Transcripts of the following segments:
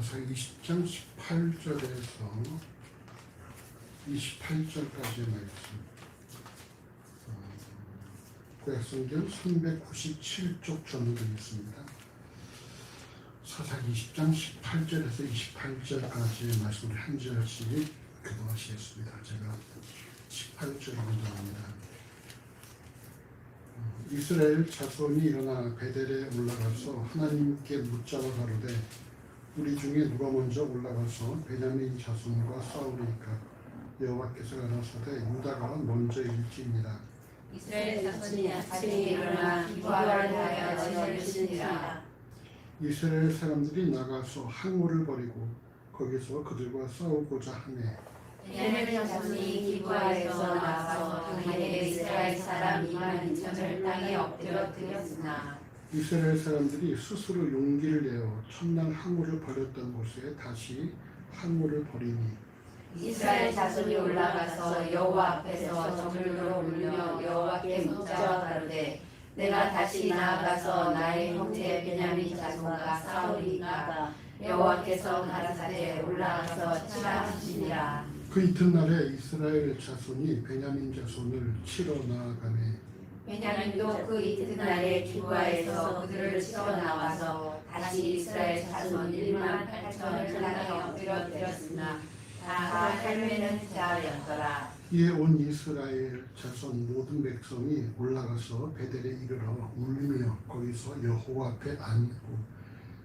사사기 20장 18절에서 28절까지의 말씀. 구약성경 397쪽 전후되어 있습니다. 사사기 20장 18절에서 28절까지의 말씀을 한 절씩 교도하시겠습니다. 제가 18절을 먼저합니다. 이스라엘 자손이 일어나 베델에 올라가서 하나님께 묻자와 가로되 우리 중에 누가 먼저 올라가서 베냐민 자손과 싸우리까 여호와께서 가라사대 유다가 먼저일지니라. 이스라엘 자손이 아침에 일어나 기부하려 하여 진을 치니라. 이스라엘 사람들이 나가서 항우를 버리고 거기서 그들과 싸우고자 하매 베냐민 자손이 기부하에서 나와서 그에게 이스라엘 사람 2만 2천을 땅에 엎드려 드렸으나 이스라엘 사람들이 스스로 용기를 내어 첫날 항우를 버렸던 곳에 다시 항우를 버리니 이스라엘 자손이 올라가서 여호와 앞에서 저물로 울며 여호와께 묻자와 가로되 내가 다시 나아가서 나의 형제 베냐민 자손과 싸우리이까 여호와께서 가라사대 올라가서 치라 하시니라. 그 이튿날에 이스라엘 자손이 베냐민 자손을 치러 나아가매 베냐민도 그 이튿날에 기부하에서 그들을 치러 나와서 다시 이스라엘 자손 1만 8천을 땅에 엎드려 드렸으나 다 할매는 자였더라. 이에 온 이스라엘 자손 모든 백성이 올라가서 베델에 이르러 울며 거기서 여호와 앞에 앉고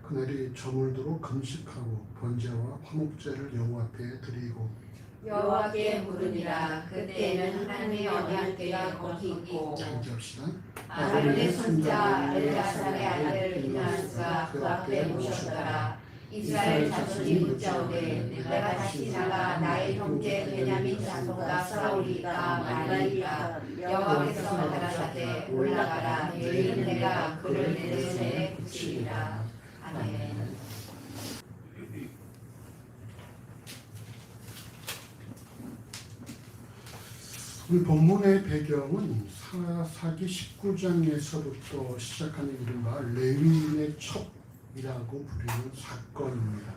그날이 저물도록 금식하고 번제와 화목제를 여호와 앞에 드리고 여호와께 물으니라. 그때에는 하나님의 언약궤가 거기 있고 이제 합시다. 아론의 손자 엘야살의 아들 비나스가 그 앞에 모셨더라. 이스라엘 자손이 묻자오되 내가 다시 나가 나의 형제 베냐민 자손과 싸우리까 말리까 여호와께서 가라사대 올라가라. 내일은 내가 그를 내 손에 붙이리라. 아멘. 우리 본문의 배경은 사사기 19장에서부터 시작하는 이른바 레위인의 첩이라고 부르는 사건입니다.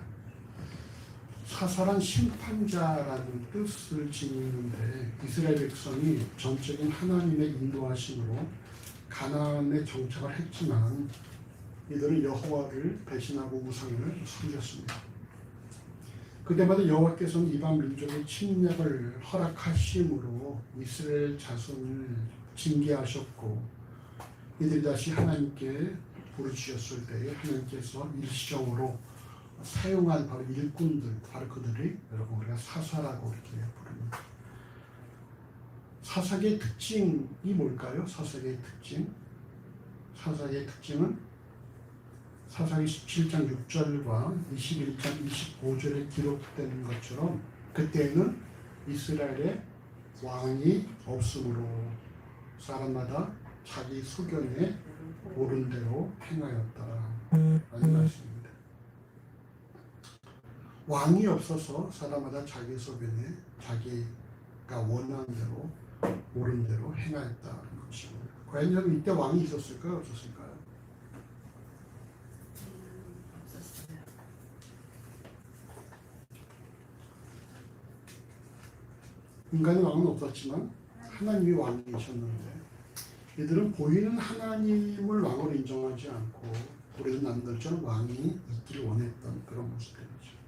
사사란 심판자라는 뜻을 지니는데 이스라엘 백성이 전적인 하나님의 인도하심으로 가나안에 정착을 했지만 이들은 여호와를 배신하고 우상을 섬겼습니다. 그때마다 여호와께서는 이방 민족의 침략을 허락하심으로 이스라엘 자손을 징계하셨고 이들이 다시 하나님께 부르짖었을 때에 하나님께서 일시적으로 사용한 바로 일꾼들, 바로 그들이 여러분 우리가 사사라고 이렇게 부릅니다. 사사기의 특징이 뭘까요? 사사기의 특징? 사사기의 특징은 사사기 17장 6절과 21장 25절에 기록된 것처럼 그때는 이스라엘에 왕이 없으므로 사람마다 자기 소견에 옳은 대로 행하였다라는 말씀입니다. 왕이 없어서 사람마다 자기 소견에 자기가 원하는 대로 옳은 대로 행하였다는 것입니다. 과연 여러분 이때 왕이 있었을까요? 없었을까요? 인간의 왕은 없었지만 하나님이 왕이셨는데 이들은 보이는 하나님을 왕으로 인정하지 않고 우리는 남들처럼 왕이 있기를 원했던 그런 모습들이죠.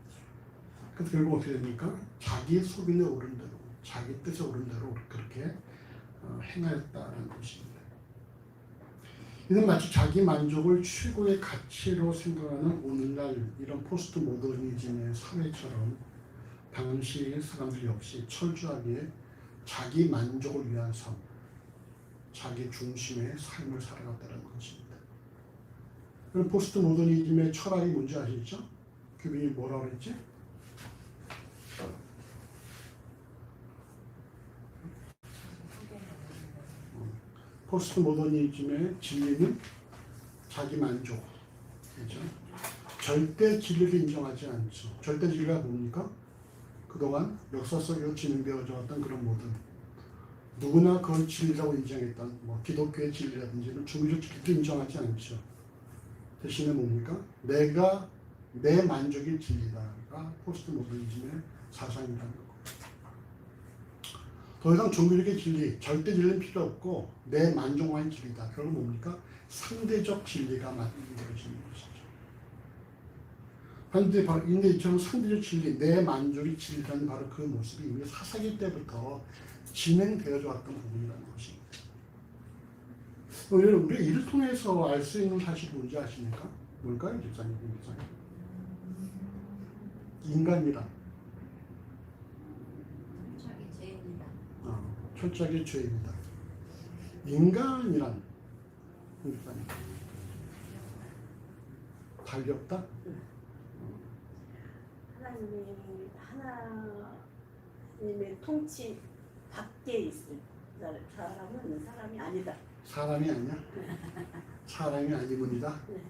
그래서 결국 어떻게 됩니까? 자기의 소견에 오른 대로 자기 뜻에 오른 대로 그렇게 행하였다는 것입니다. 이는 마치 자기 만족을 최고의 가치로 생각하는 오늘날 이런 포스트 모더니즘의 사회처럼 당시 사람들 역시 철저하게 자기 만족을 위한 삶, 자기 중심의 삶을 살아갔다는 것입니다. 그럼 포스트 모더니즘의 철학이 뭔지 아시죠? 그분이 뭐라고 그랬지? 포스트 모더니즘의 진리는 자기 만족, 그렇죠? 절대 진리를 인정하지 않죠. 절대 진리가 뭡니까? 그동안 역사 속에서 진행되어져 왔던 그런 모든 누구나 그걸 진리라고 인정했던 기독교의 진리라든지 종교적 진리를 인정하지 않죠. 대신에 뭡니까? 내가 내 만족이 진리다가 포스트 모더니즘의 사상이라는 거고. 더 이상 종교적인 진리, 절대 진리는 필요 없고 내 만족만 진리다. 그건 뭡니까? 상대적 진리가 만들어지는 것이죠. 근데 이처럼 상대적 진리, 내 만족이 진리라는 바로 그 모습이 우리 사사기 때부터 진행되어져 왔던 부분이라는 것입니다. 우리가 이를 통해서 알 수 있는 사실이 뭔지 아십니까? 뭘까요, 집사님? 인간이란 자기 죄입니다. 철저하게 죄입니다. 인간이란 달렸다? 하나님의 통치 밖에 있을 사람은 사람이 아니다. 사람이 아니야? 사람이 아니문이다? 네.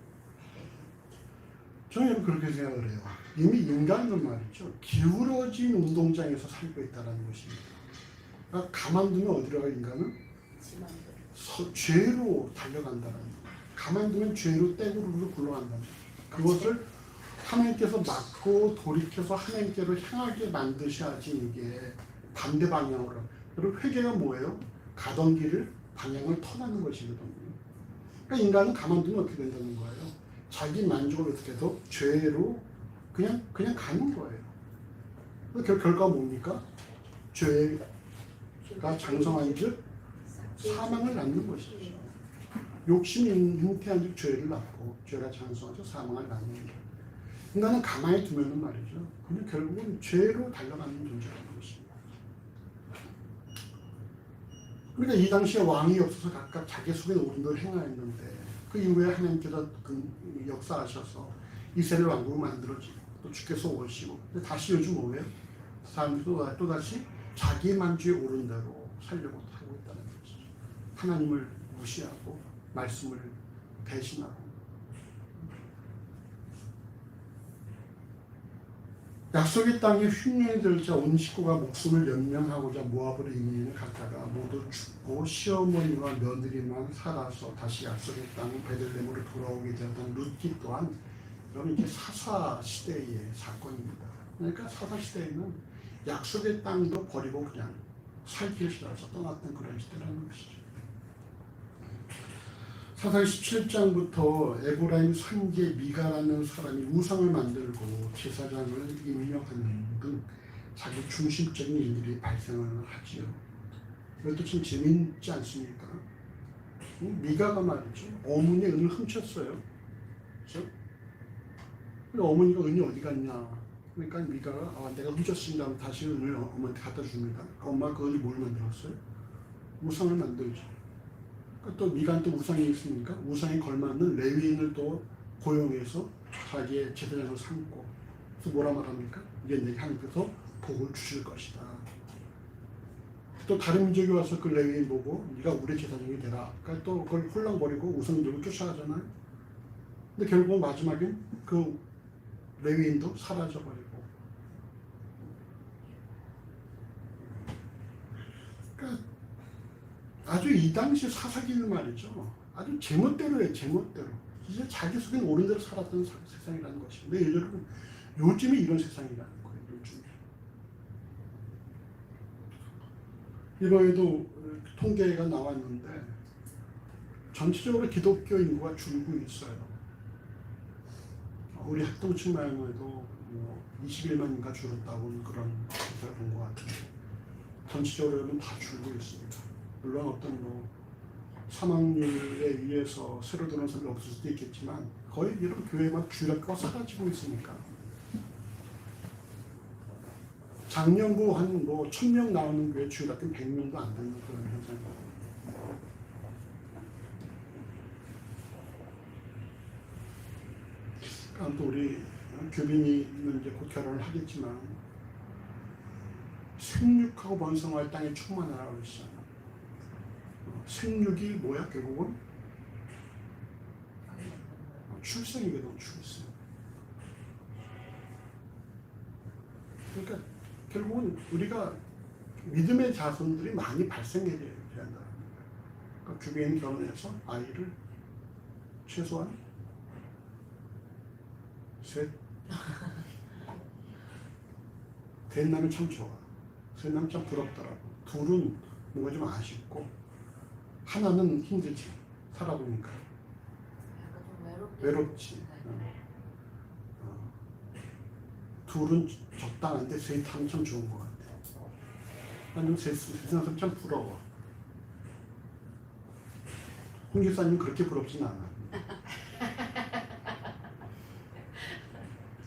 저는 그렇게 생각을 해요. 이미 인간은 말이죠. 기울어진 운동장에서 살고 있다는 것입니다. 그러니까 가만두면 어디로 가 인간은? 죄로 달려간다는 거예요. 가만두면 죄로 떼구르르 굴러간다는 거예요. 그것을 하나님께서 막고 돌이켜서 하나님께로 향하게 만드셔야지 이게 반대 방향으로. 그리고 회개가 뭐예요? 가던 길을 방향을 터나는 것이거든요. 그러니까 인간은 가만두면 어떻게 된다는 거예요? 자기 만족을 어떻게 해서 죄로 그냥 가는 거예요. 결과가 뭡니까? 죄가 장성한 즉 사망을 낳는 것이죠. 욕심이 잉태한 즉 죄를 낳고 죄가 장성한 즉 사망을 낳는 거예요. 인간은 가만히 두면은 말이죠. 그냥 결국은 죄로 달려가는 존재라는 것입니다. 그러니까 이 당시에 왕이 없어서 각각 자기 속에 옳은 대로 행하였는데 그 이후에 하나님께서 그 역사하셔서 이스라엘 왕국을 만들어지고 또 주께서 오시고 근데 다시 요즘 뭐예요? 사람들이 또 다시 자기 만족에 옳은 대로 살려고 하고 있다는 거죠. 하나님을 무시하고 말씀을 배신하고 약속의 땅에 흉년이 들자 온 식구가 목숨을 연명하고자 모압으로 이민을 갔다가 모두 죽고 시어머니와 며느리만 살아서 다시 약속의 땅 베들레헴으로 돌아오게 되었던 룻기 또한 여러분 이게 사사 시대의 사건입니다. 그러니까 사사 시대에는 약속의 땅도 버리고 그냥 살 길을 찾아서 떠났던 그런 시대라는 것이죠. 사사기 17장부터 에브라임 선지자 미가라는 사람이 우상을 만들고 제사장을 임명하는 등 자기 중심적인 일들이 발생을 하지요. 이것도 참 재미있지 않습니까? 미가가 말이죠. 어머니의 은을 훔쳤어요. 그렇죠? 어머니가 은이 어디 갔냐? 그러니까 미가가 내가 훔쳤습니다 하면 다시 은을 어머니한테 갖다 줍니다. 엄마가 그 은이 뭘 만들었어요? 우상을 만들죠. 또 미가한테 우상이 있으니까 우상에 걸맞는 레위인을 또 고용해서 자기의 제사장을 삼고 그래서 뭐라 말합니까? 이게 내게 하나님께서 복을 주실 것이다. 또 다른 민족이 와서 그 레위인 보고 네가 우리 제사장이 되라. 그러니까 또 그걸 홀랑거리고 우상 들고 쫓아가잖아요. 근데 결국 마지막엔 그 레위인도 사라져버리고 그러니까 아주 이 당시 사사기는 말이죠. 아주 제멋대로예요. 제멋대로. 이제 자기 속에 옳은 대로 살았던 세상이라는 것입니다. 근데 여러분 요즘에 이런 세상이라는 거예요. 요즘에. 이번에도 통계가 나왔는데 전체적으로 기독교 인구가 줄고 있어요. 우리 학동층만 해도 21만인가 줄었다고 그런 기사를 본 것 같은데 전체적으로 다 줄고 있습니다. 물론 어떤 사망률에 의해서 새로 들어온 사람이 없을 수도 있겠지만 거의 이런 교회만 주력과 사라지고 있으니까 작년도 한 1000명 나오는 교회 주일학교 100명도 안 되는 그런 현상입니다. 그러니까 또 우리 교빈이는 이제 곧 결혼을 하겠지만 생육하고 번성할 땅에 충만하라고 그러시잖아요. 생육이 뭐야 결국은? 출생이거든. 출생. 그러니까 결국은 우리가 믿음의 자손들이 많이 발생해야 된다. 그러니까 주변인 결혼해서 아이를 최소한 3, 된 남이 참 좋아. 된 남이 참 부럽더라고. 둘은 뭔가 좀 아쉽고 하나는 힘들지. 살아보니까 약간 좀 외롭지. 네. 둘은 적당한데 셋이 참 좋은 것 같아. 나는 세상에서 참 부러워. 홍 기사님 그렇게 부럽진 않아.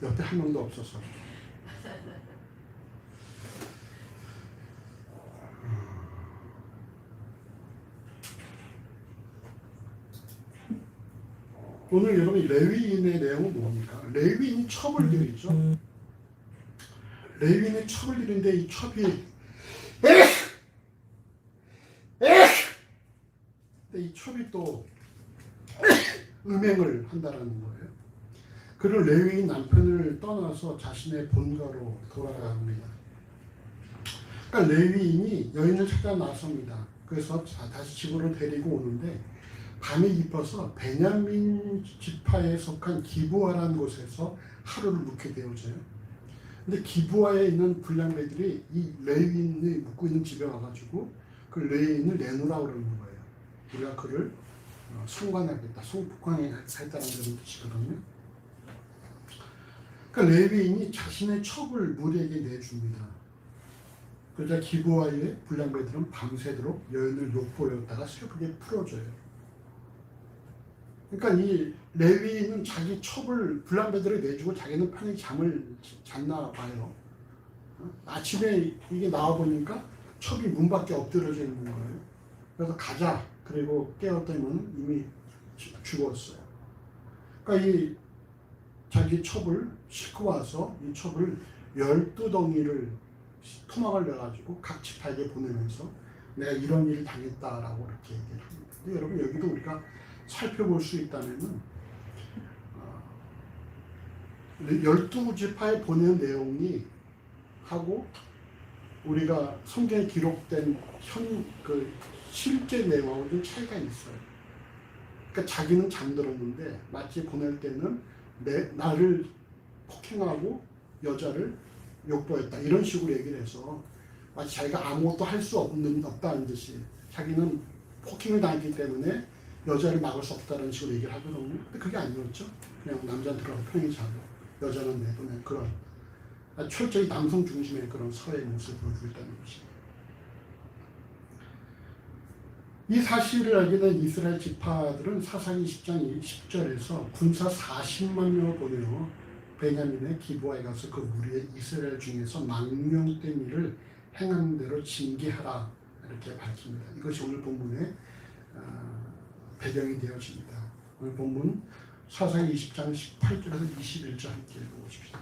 옆에 한 명도 없어서. 오늘 여러분 레위인의 내용은 뭡니까? 레위인이 첩을 드리죠. 레위인이 첩을 드리는데 이 첩이 이 첩이 또 음행을 한다라는 거예요. 그를 레위인 남편을 떠나서 자신의 본가로 돌아갑니다. 그러니까 레위인이 여인을 찾아 나섭니다. 그래서 다시 집으로 데리고 오는데 밤이 깊어서 베냐민 지파에 속한 기브아라는 곳에서 하루를 묵게 되어져요. 근데 기브아에 있는 불량배들이 이 레위인이 묵고 있는 집에 와가지고 그 레위인을 내놓으라고 그러는 거예요. 우리가 그를 송관하겠다, 송폭행했다는 그런 뜻이거든요. 그러니까 레위인이 자신의 첩을 무리에게 내줍니다. 그러자 기브아의 불량배들은 밤새도록 여인을 욕보였다가 새벽에 풀어줘요. 그러니까 이 레위인은 자기 첩을 불량배들에게 내주고 자기는 편히 잠을 잤나 봐요. 아침에 이게 나와 보니까 첩이 문 밖에 엎드려져 있는 거예요. 그래서 가자. 그리고 깨었더니 이미 죽었어요. 그러니까 이 자기 첩을 싣고 와서 이 첩을 12덩이를 토막을 내가지고 각 지파에게 보내면서 내가 이런 일을 당했다라고 이렇게 얘기를 합니다. 근데 여러분 여기도 우리가 살펴볼 수 있다면은 12지파에 보낸 내용이 하고 우리가 성경에 기록된 실제 내용하고 좀 차이가 있어요. 그러니까 자기는 잠들었는데 마치 보낼 때는 나를 폭행하고 여자를 욕보였다 이런 식으로 얘기를 해서 마치 자기가 아무것도 할 수 없다는 듯이 자기는 폭행을 당했기 때문에 여자를 막을 수 없다는 식으로 얘기를 하거든요. 근데 그게 아니었죠. 그냥 남자는 들어가서 편히 자고 여자는 내보낸 그런 철저히 남성 중심의 그런 사회의 모습을 보여주고 있다는 것입니다. 이 사실을 알게 된 이스라엘 지파들은 사사기 10장 10절에서 군사 40만 명을 보내어 베냐민의 기브아에 가서 그 무리의 이스라엘 중에서 망령된 일을 행한 대로 징계하라 이렇게 밝힙니다. 이것이 오늘 본문의 배경이 되어집니다. 오늘 본문 사사기 20장 18절에서 21절 함께 읽어보십시오.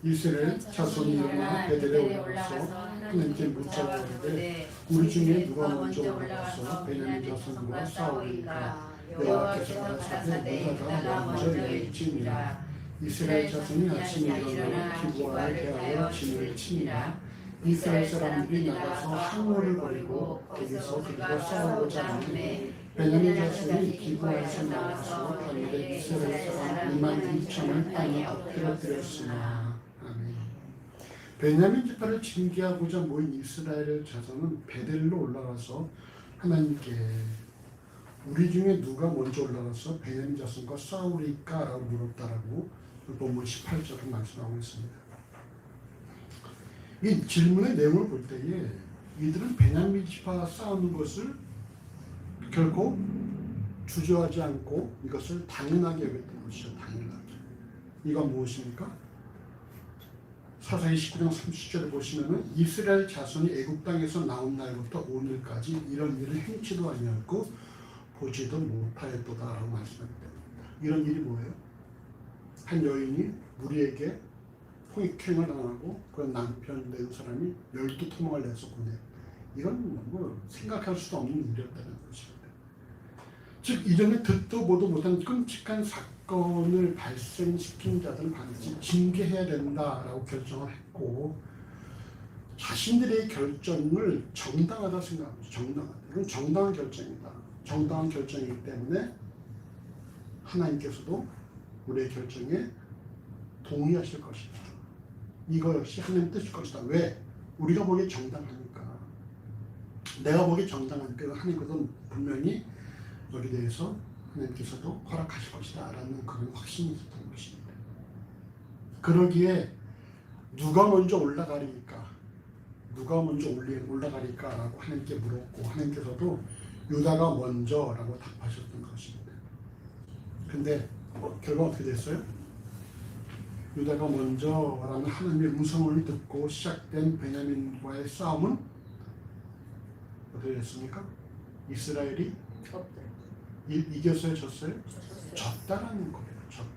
이스라엘 자손이 일어나 베델에 올라가서 하나님께 묻자오되 우리 중에 누가 먼저 올라가서 베냐민 자손과 싸우리까 여호와께서 가라사대 너가 먼저 일지니라. 이스라엘 자손이 아침에 일어나 기브아에 대하여 진을 치니라. 이스라엘 사람들이 나가서 항우를 벌이고 거기서 그들과 싸우고자 하는데 베냐민 자손이 기브아에서 나와서 다윗의 이스라엘 사람 2만 2천을 땅에 엎드려뜨렸으나. 베냐민 지파를 징계하고자 모인 이스라엘 자손은 베델로 올라가서 하나님께 우리 중에 누가 먼저 올라가서 베냐민 자손과 싸우리까? 라고 물었다라고 본문 18절을 말씀하고 있습니다. 이 질문의 내용을 볼 때에 이들은 베냐민 지파와 싸우는 것을 결코 주저하지 않고 이것을 당연하게 여겼던 것이죠. 당연하게. 이건 무엇입니까? 사사기 19장 30절을 보시면은 이스라엘 자손이 애굽 땅에서 나온 날부터 오늘까지 이런 일을 행치도 아니하고 보지도 못하였도다라고 말씀합니다. 이런 일이 뭐예요? 한 여인이 무리에게 폭행을 당하고 그런 남편 낸 사람이 12토막을 내서 보내. 이건 뭐 생각할 수도 없는 일이었다는 것입니다. 즉 이전에 듣도 보도 못한 끔찍한 사건을 발생시킨 자들은 반드시 징계해야 된다라고 결정을 했고 자신들의 결정을 정당하다 생각합니다. 정당하다. 이건 정당한 결정이다. 정당한 결정이기 때문에 하나님께서도 우리의 결정에 동의하실 것이다. 이거 역시 하나님 뜻일 것이다. 왜? 우리가 보기에 정당하니까. 내가 보기에 정당하니까 하나님께서는 분명히 여기 대해서 하나님께서도 허락하실 것이다 라는 그런 확신이 있었던 것입니다. 그러기에 누가 먼저 올라가리까 라고 하나님께 물었고 하나님께서도 유다가 먼저라고 답하셨던 것입니다. 근데 결과 어떻게 됐어요? 유다가 먼저라는 하나님의 음성을 듣고 시작된 베냐민과의 싸움은 어떻게 됐습니까? 이스라엘이 이겼어요? 졌어요? 졌다라는 거예요. 졌다.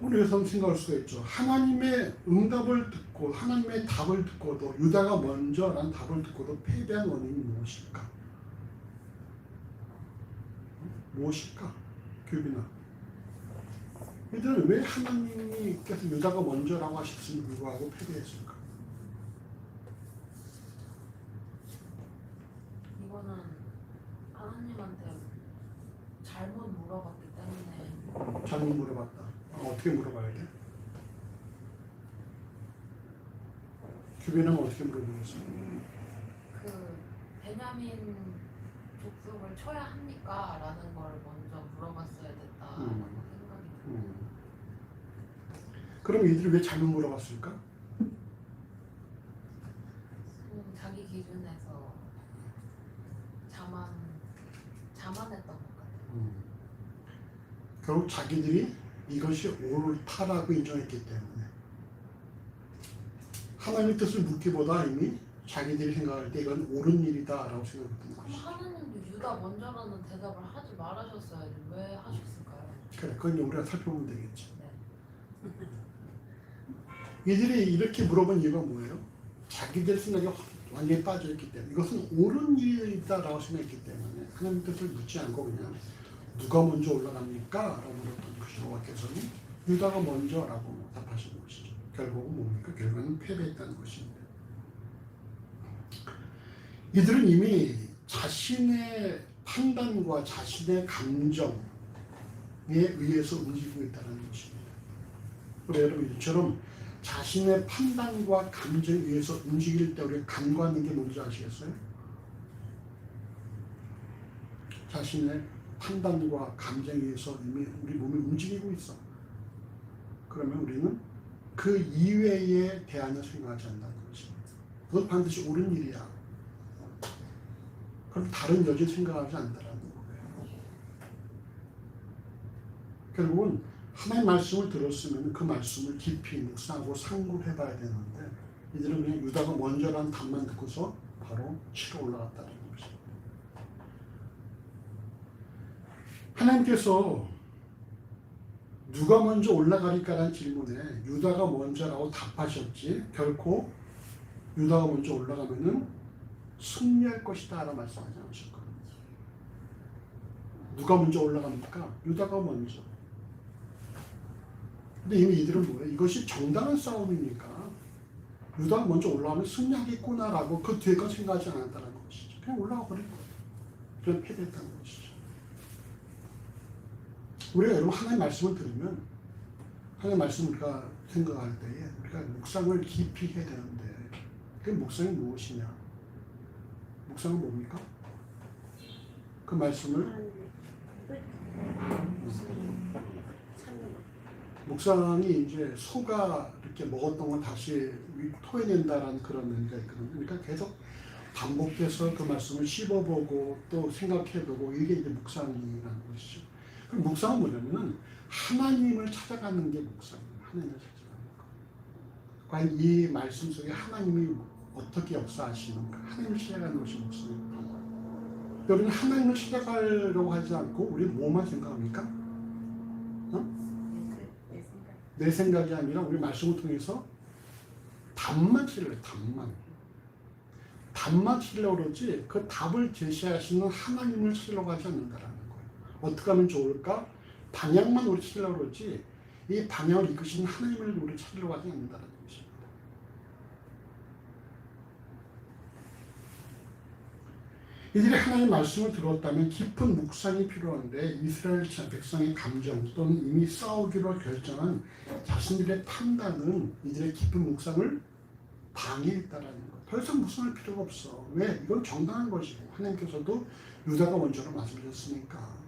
우리가 생각할 수가 있죠. 하나님의 응답을 듣고 하나님의 답을 듣고도 유다가 먼저라는 답을 듣고도 패배한 원인이 무엇일까? 무엇일까? 교빈아, 이들은 왜 하나님께서 유다가 먼저라고 하셨음에도 불구하고 패배했을까? 이거는 하나님한테 잘못 물어봤기 때문에. 잘못 물어봤다. 어떻게 물어봐야 돼? 교빈은 어떻게 물어보겠어? 그 베냐민 족속을 쳐야 합니까? 라는 걸 먼저 물어봤어야 됐다라고 생각이 들어요. 그럼 이들이 왜 잘못 물어봤을까? 자기 기준에서 자만했던 것 같아요. 결국 자기들이 이것이 옳다라고 인정했기 때문에 하나님의 뜻을 묻기보다 이미 자기들이 생각할 때 이건 옳은 일이다라고 생각했던 그럼 것이죠. 하나님도 유다 먼저라는 대답을 하지 말아셨어야지 왜 하셨을까요? 그래, 그건 우리가 살펴보면 되겠지. 네. 이들이 이렇게 물어본 이유가 뭐예요? 자기들 생각에 완전히 빠져있기 때문에 이것은 옳은 일이다라고 생각했기 때문에 하나님 뜻을 묻지 않고 그냥 누가 먼저 올라갑니까? 라고 물었던 것이죠. 여호와께서는 유다가 먼저라고 답하신 것이죠. 결국은 뭡니까? 결국은 패배했다는 것입니다. 이들은 이미 자신의 판단과 자신의 감정에 의해서 움직이고 있다는 것입니다. 여러분 이처럼 자신의 판단과 감정에 의해서 움직일 때 우리가 간과하는 게 뭔지 아시겠어요? 자신의 판단과 감정에 의해서 이미 우리 몸이 움직이고 있어. 그러면 우리는 그 이외의 대안을 생각하지 않는다는 것입니다. 그건 반드시 옳은 일이야. 그럼 다른 여지 생각하지 않는다는 거예요. 결국은 하나님의 말씀을 들었으면 그 말씀을 깊이 묵상하고 상고를 해봐야 되는데 이들은 그냥 유다가 먼저라는 답만 듣고서 바로 치러 올라갔다는 것입니다. 하나님께서 누가 먼저 올라가리까라는 질문에 유다가 먼저라고 답하셨지 결코 유다가 먼저 올라가면은 승리할 것이다 라고 말씀하지 않으셨거든요. 누가 먼저 올라갑니까? 유다가 먼저. 근데 이미 이들은 뭐예요? 이것이 정당한 싸움이니까 유다가 먼저 올라가면 승리하겠구나라고 그 뒤에 건 생각하지 않았다는 것이죠. 그냥 올라가 버린 거예요. 그냥 패배했다는 것이죠. 우리가 여러분 하나님의 말씀을 들으면 하나님의 말씀을 우리가 생각할 때에 우리가 묵상을 깊이 해야 되는데 그 묵상이 무엇이냐? 묵상은 뭡니까? 그 말씀을 묵상이 이제 소가 이렇게 먹었던 걸 다시 토해낸다라는 그런 의미가 있거든요. 그러니까 계속 반복해서 그 말씀을 씹어보고 또 생각해보고 이게 이제 묵상이라는 것이죠. 그럼 묵상은 뭐냐면은 하나님을 찾아가는 게 묵상이에요. 하나님을 찾아가는 거. 과연 이 말씀 속에 하나님이 어떻게 역사하시는가? 하나님을 찾아가는 것이 묵상입니다. 여러분 하나님을 찾아가려고 하지 않고 우리 뭐만 생각합니까? 내 생각이 아니라 우리 말씀을 통해서 답만 치려고 해요. 답만 치려고 그러지 그 답을 제시하시는 하나님을 찾으려고 하지 않는다라는 거예요. 어떻게 하면 좋을까? 방향만 우리 찾으려고 그러지 이 방향을 이끄시는 하나님을 우리 찾으려고 하지 않는다라는 것입니다. 이들이 하나님의 말씀을 들었다면 깊은 묵상이 필요한데 이스라엘 백성의 감정 또는 이미 싸우기로 결정한 자신들의 판단은 이들의 깊은 묵상을 방해했다라는 거. 더 이상 묵상할 필요가 없어. 왜? 이건 정당한 것이고 하나님께서도 유다가 먼저로 말씀하셨으니까.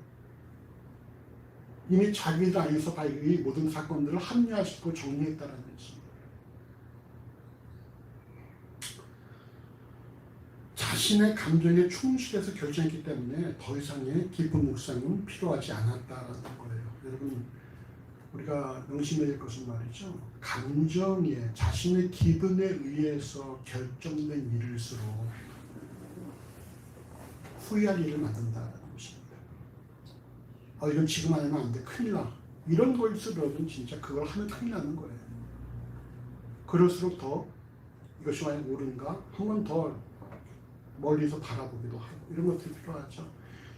이미 자기들 안에서 다 이 모든 사건들을 합리화시키고 정리했다라는 거지. 자신의 감정에 충실해서 결정했기 때문에 더 이상의 깊은 묵상은 필요하지 않았다라는 거예요. 여러분, 우리가 명심해야 될 것은 말이죠. 감정에 자신의 기분에 의해서 결정된 일일수록 후회할 일을 만든다는 것입니다. 이건 지금 안 하면 안 돼. 큰일 나. 이런 걸수록은 진짜 그걸 하면 큰일 나는 거예요. 그럴수록 더 이것이 만약 옳은가? 한 번 더 멀리서 바라보기도 하고 이런 것들이 필요하죠.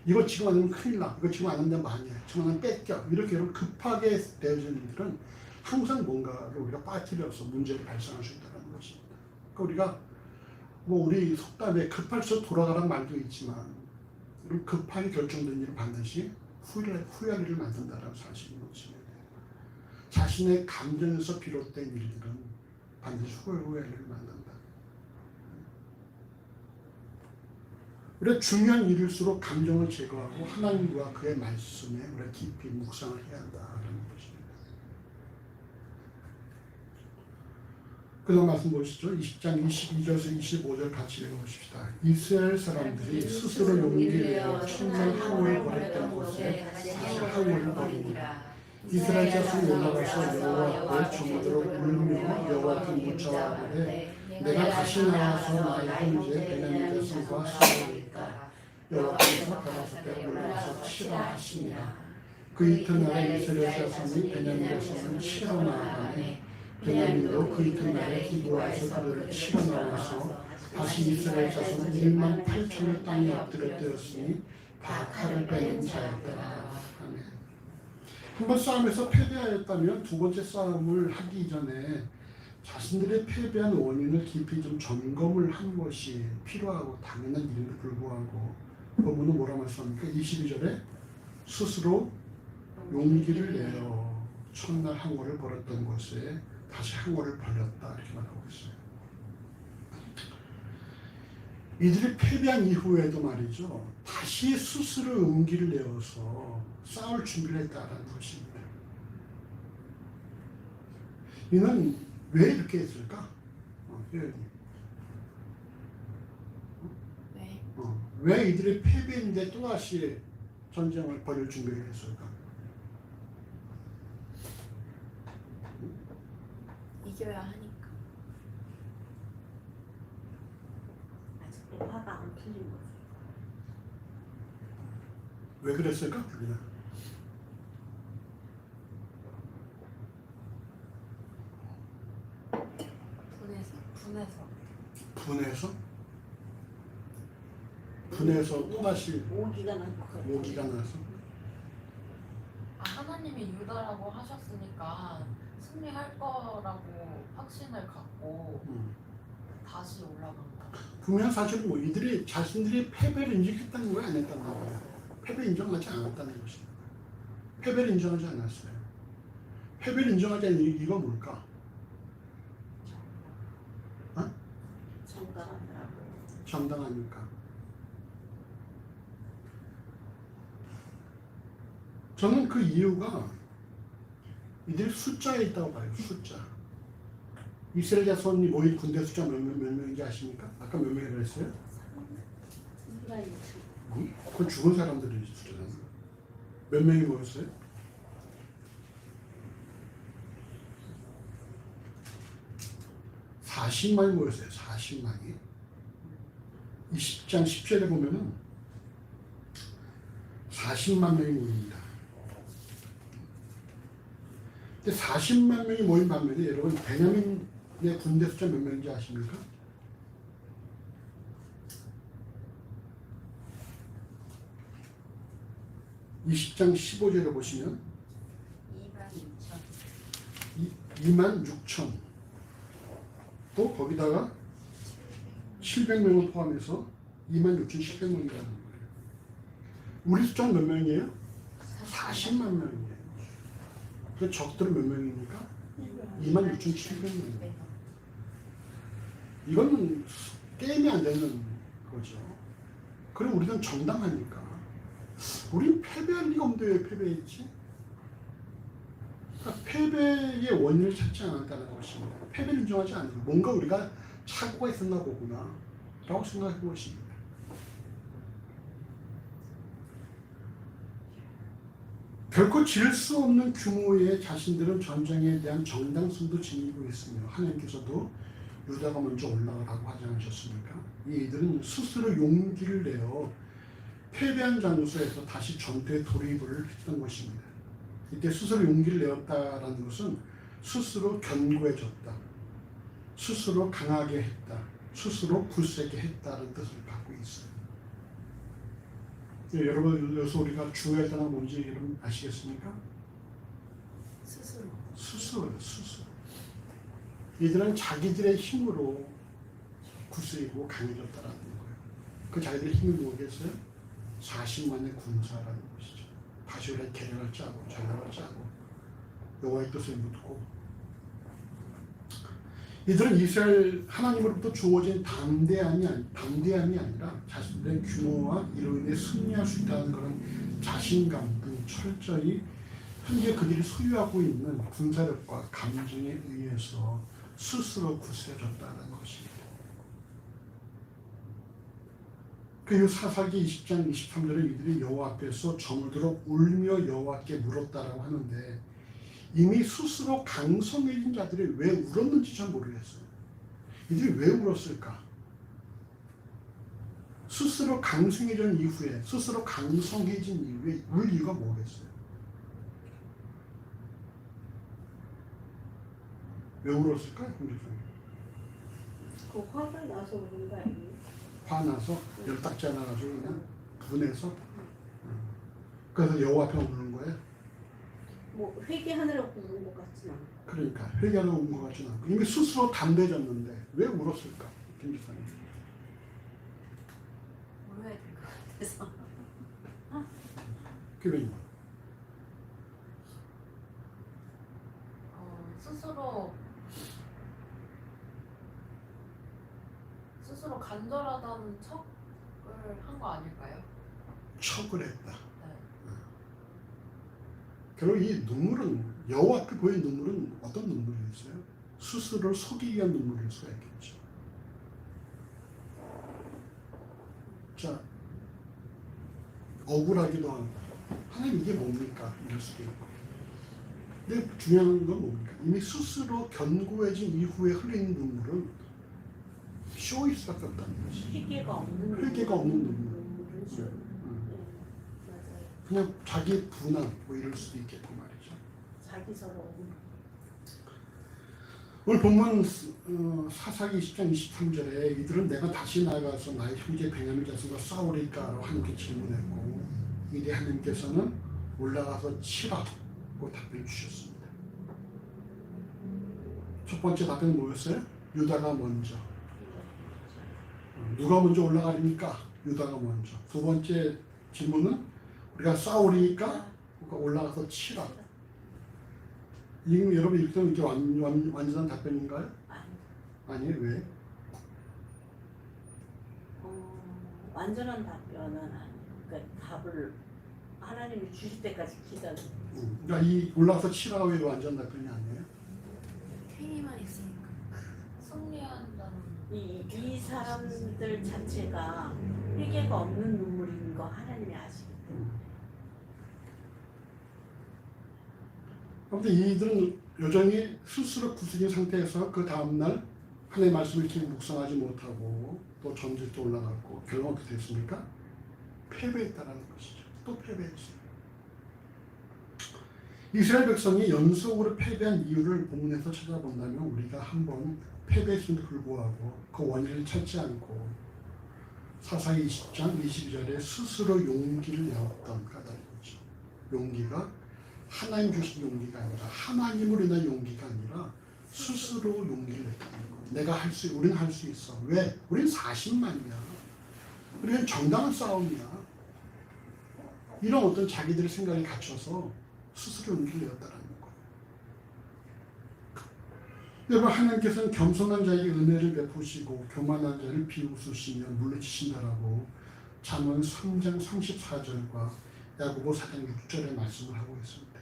이거 지금 안 하면 큰일 나. 이거 지금 안 하면 많이 해. 지금 안 하면 뺏겨. 이렇게 급하게 되어지는 일들은 항상 뭔가를 우리가 빠뜨려서 문제를 발생할 수 있다는 것입니다. 그러니까 우리가 우리 속담에 급할수록 돌아가란 말도 있지만 급하게 결정된 일은 반드시 후회할 일을 만든다는 사실을 놓치면 돼요. 자신의 감정에서 비롯된 일들은 반드시 후회할 일을 만든다. 우리가 중요한 일일수록 감정을 제거하고 하나님과 그의 말씀에 우리가 깊이 묵상을 해야 한다는 것입니다. 그 다음 말씀 보시죠. 20장 22절에서 25절 같이 읽어보십시다. 이스라엘 사람들이 스스로 용기를 내어 첫날 항오를 벌였던 곳에 다시 항오를 벌이니라. 이스라엘 자손이 올라가서 여호와 앞에 정오도록 울며 여호와 앞에 묻자와 하되 내가 다시 나와서 나의 형제 베냐민 자손과 싸우리까 여호와께서 가라사대 올라가서 치라 하시니라. 그 이튿날에 이스라엘 자손이 베냐민 자손을 치러 나가매 베냐민도 그 이튿날에 기브아에서 그들을 치러 나와서 다시 이스라엘 자손은 1만 8천의 땅에 엎드렸되었으니 다 칼을 빼는 자였더라. 아멘. 한번 싸움에서 패배하였다면 두 번째 싸움을 하기 전에 자신들의 패배한 원인을 깊이 좀 점검을 한 것이 필요하고 당연한 일임에도 불구하고 본문은 뭐라 말씀합니까? 22절에 스스로 용기를 내어 첫날 항오를 벌였던 곳에 다시 항오를 벌였다 이렇게 말하고 있어요. 이들이 패배한 이후에도 말이죠. 다시 스스로 용기를 내어서 싸울 준비를 했다는 것입니다. 이는 왜 이렇게 했을까? 왜 이들이 패배인데 또다시 전쟁을 벌일 준비를 했을까? 이겨야 하니까. 아직도 화가 안 풀린 거죠. 왜 그랬을까? 그냥 분해서 또다시 오기가 나서 하나님이 유다라고 하셨으니까 승리할 거라고 확신을 갖고 다시 올라간 거. 분명 사실은 이들이 자신들이 패배를 인정했다는 거야, 안 했다는 거야. 패배 인정하지 않았다는 것입니다. 패배를 인정하지 않았어요. 패배를 인정하지 않는 이유가 뭘까? 정당하니까. 저는 그 이유가 이들이 숫자에 있다고 봐요. 숫자. 이스라엘 자손이 모인 군대 숫자 몇 명인지 아십니까? 아까 몇 명이라고 했어요? 그건 죽은 사람들이 숫자잖아요. 몇 명이 모였어요? 40만이 모였어요. 40만이. 20장 10절에 보면은 40만 명이 모입니다. 근데 40만 명이 모인 반면에 여러분 베냐민의 군대 숫자 몇 명인지 아십니까? (20장 15절에) 보시면 2만 6천 또 거기다가 700명을 포함해서 26,700명이라는 거예요. 우리 숫자는 몇 명이에요? 40만 명이에요. 그 적들은 몇 명입니까? 26,700명. 이거는 게임이 안 되는 거죠. 그럼 우리는 정당하니까. 우린 패배할 리가 없는데 왜 패배했지? 그러니까 패배의 원인을 찾지 않았다는 것입니다. 패배를 인정하지 않고 뭔가 우리가 착오가 있었나 보구나 라고 생각해 보십니다. 결코 지을 수 없는 규모의 자신들은 전쟁에 대한 정당성도 지니고 있으며 하나님께서도 유다가 먼저 올라가라고 하지 않으셨습니까? 이들은 스스로 용기를 내어 패배한 장소에서 다시 전투에 돌입을 했던 것입니다. 이때 스스로 용기를 내었다라는 것은 스스로 견고해졌다, 스스로 강하게 했다, 스스로 굳세게 했다는 뜻을 갖고 있어요. 예, 여러분 여기서 우리가 중요한 단어가 뭔지 여러분 아시겠습니까? 스스로예요. 스스로. 이들은 자기들의 힘으로 굳세고 강해졌다라는 거예요. 그 자기들의 힘이 뭐겠어요? 40만의 군사라는 것이죠. 바시올의 계략을 짜고 전략을 짜고 여호와의 뜻을 묻고 이들은 이스라엘 하나님으로부터 주어진 담대함이 아니라 자신들의 규모와 이로 인해 승리할 수 있다는 그런 자신감 등 철저히 현재 그들이 소유하고 있는 군사력과 감정에 의해서 스스로 굳세졌다는 것입니다. 그 사사기 20장 23절에 이들이 여호와 앞에서 점을 들어 울며 여호와께 물었다라고 하는데 이미 스스로 강성해진 자들이 왜 울었는지 잘 모르겠어요. 이들이 왜 울었을까? 스스로 강성해진 이후에 스스로 강성해진 이후에 울 이유가 뭐겠어요? 왜 울었을까요? 그 화가 나서 그런 거 아니에요? 화나서 열딱지 하나 가지고 그냥 분해서 그래서 여호와 앞에 우는 거예요? 뭐 회개하느라고 우는 것 같진 않고. 그러니까 회개하러 온 것 같지는 않고 이미 스스로 담대해졌는데 왜 울었을까? 김지사님. 울어야 될 것 같아서. 그게 왜? 스스로 간절하다는 척을 한 거 아닐까요? 척을 했다. 네. 결국 이 눈물은 여호와 앞에 보인 눈물은 어떤 눈물이었어요? 스스로를 속이기 위한 눈물일 수가 있겠죠. 자, 억울하기도 하고 하나님 이게 뭡니까? 이럴 수도 있고. 근데 중요한 건 뭡니까? 이미 스스로 견고해진 이후에 흘리는 눈물은 쇼일 수밖에 없다는 것이. 회개가 없는 눈물. 눈물이죠. 네, 맞아요. 그냥 자기 분한 뭐 이럴 수도 있겠고 말이죠. 자기 서러움. 오늘 본문 사사기 20장 23절에 이들은 내가 다시 나가서 나의 형제 베냐민 자손과 싸우리까라고 하나님께 질문했고 이때 하나님께서는 올라가서 치라고 답변 주셨습니다. 첫 번째 답변은 뭐였어요? 유다가 먼저. 누가 먼저 올라가리니까? 유다가 먼저. 두 번째 질문은 우리가 싸우리니까 올라가서 치라. 이게 여러분 이렇게 이렇게 완전한 답변인가요? 아니에요. 왜? 완전한 답변은 아니에요. 그러니까 답을 하나님이 주실 때까지 기다려. 그러니까 이 올라가서 치라가 왜 완전 답변이 아니에요? 행위만 있으니까 승리한다는. 이 사람들 자체가 회개가 없는 눈물인 거 하나님이 아시기 때문에. 아무튼 이들은 여전히 스스로 구슬인 상태에서 그 다음날 하나님의 말씀을 이렇게 묵상하지 못하고 또 전쟁도 올라갔고 결국 어떻게 됐습니까? 패배했다라는 것이죠. 또 패배했어요. 이스라엘 백성이 연속으로 패배한 이유를 본문에서 찾아본다면 우리가 한번 패배했음에도 불구하고 그 원인을 찾지 않고 사사기 20장 22절에 스스로 용기를 내었던 까닭이죠. 용기가 하나님 주신 용기가 아니라 하나님으로 인한 용기가 아니라 스스로 용기를 냈다는 거예요. 내가 할 수, 우리는 할 수 있어. 왜? 우린 40만이야. 우리는 정당한 싸움이야. 이런 어떤 자기들의 생각에 갇혀서 스스로 용기를 내었다라는 거예요. 여러분, 하나님께서는 겸손한 자에게 은혜를 베푸시고 교만한 자를 비웃으시며 물리치신다라고 잠언 3장 34절과 야고보 4장 6절에 말씀을 하고 있습니다.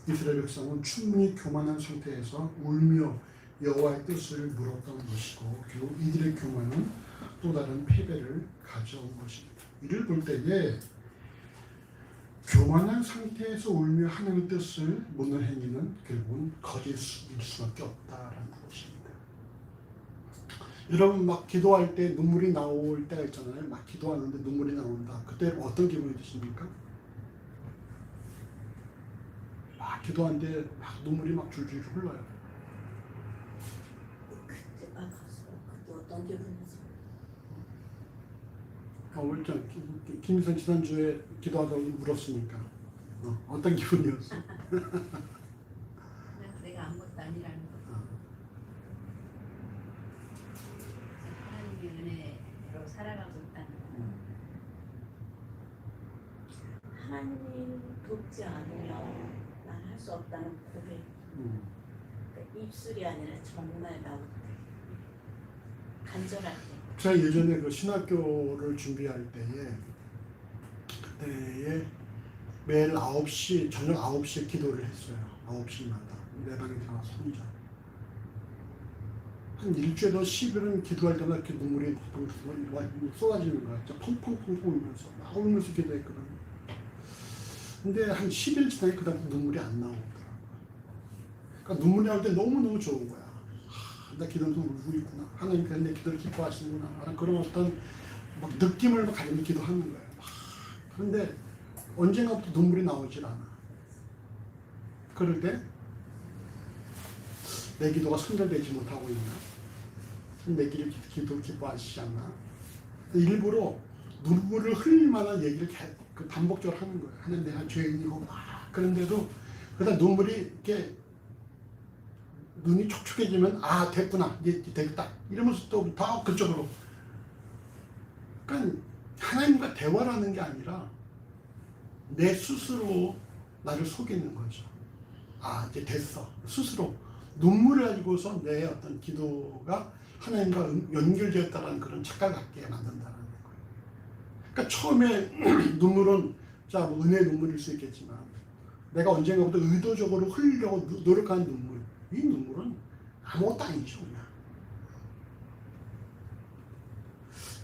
이스라엘 백성은 충분히 교만한 상태에서 울며 여호와의 뜻을 물었던 것이고 결국 이들의 교만은 또 다른 패배를 가져온 것입니다. 이를 볼 때에 교만한 상태에서 울며 하나님의 뜻을 묻는 행위는 결국은 거짓일 수밖에 없다라는 것입니다. 여러분 막 기도할 때 눈물이 나올 때가 있잖아요. 막 기도하는데 눈물이 나온다. 그때 어떤 기분이 드십니까? 막 기도하는데 막 눈물이 막 줄줄 흘러요. 그때 그때 어떤 기분이었어요? 김희선 지난주에 기도하다가 울었으니까 어떤 기분이었어? 내가 아무것도 아니라는 거. 하나님의 은혜로 살아가고 있다는 거. 하나님 돕지 않으면 난 할 수 없다는 고백. 그러니까 입술이 아니라 정말 나올 때, 간절할 때. 제가 예전에 그 신학교를 준비할 때에 그때에 매일 9시 저녁 9시에 기도를 했어요. 9시마다 내 방에 들어가서 혼자 한 일주일에 10일은 기도할 때마다 이렇게 눈물이 쏟아지는 거야. 진짜 펑펑펑펑 울면서 막 울면서 기도했거든. 근데 한 10일 지나니까 그다음 눈물이 안 나오더라고요. 그러니까 눈물이 나올 때 너무너무 좋은 거야. 나 기도하면서 울고 있구나. 하나님께서 내 기도를 기뻐하시는구나. 그런 어떤 막 느낌을 가지고 기도하는 거예요. 그런데 언젠가부터 눈물이 나오질 않아. 그럴 때 내 기도가 선결되지 못하고 있나? 내 기도를 기뻐하시지 않나? 일부러 눈물을 흘릴 만한 얘기를 반복적으로 하는 거예요. 하나님 내가 죄인이고 막 그런데도 그러다 눈물이 이렇게 눈이 촉촉해지면 아 됐구나 이제 됐다 이러면서 또 더 그쪽으로. 그러니까 하나님과 대화라는 게 아니라 내 스스로 나를 속이는 거죠. 아 이제 됐어. 스스로 눈물을 가지고서 내 어떤 기도가 하나님과 연결되었다는 그런 착각을 갖게 만든다는 거예요. 그러니까 처음에 눈물은 자 뭐 은혜의 눈물일 수 있겠지만 내가 언젠가부터 의도적으로 흘리려고 노력하는 눈물, 이 눈물은 아무것도 아니죠. 그냥.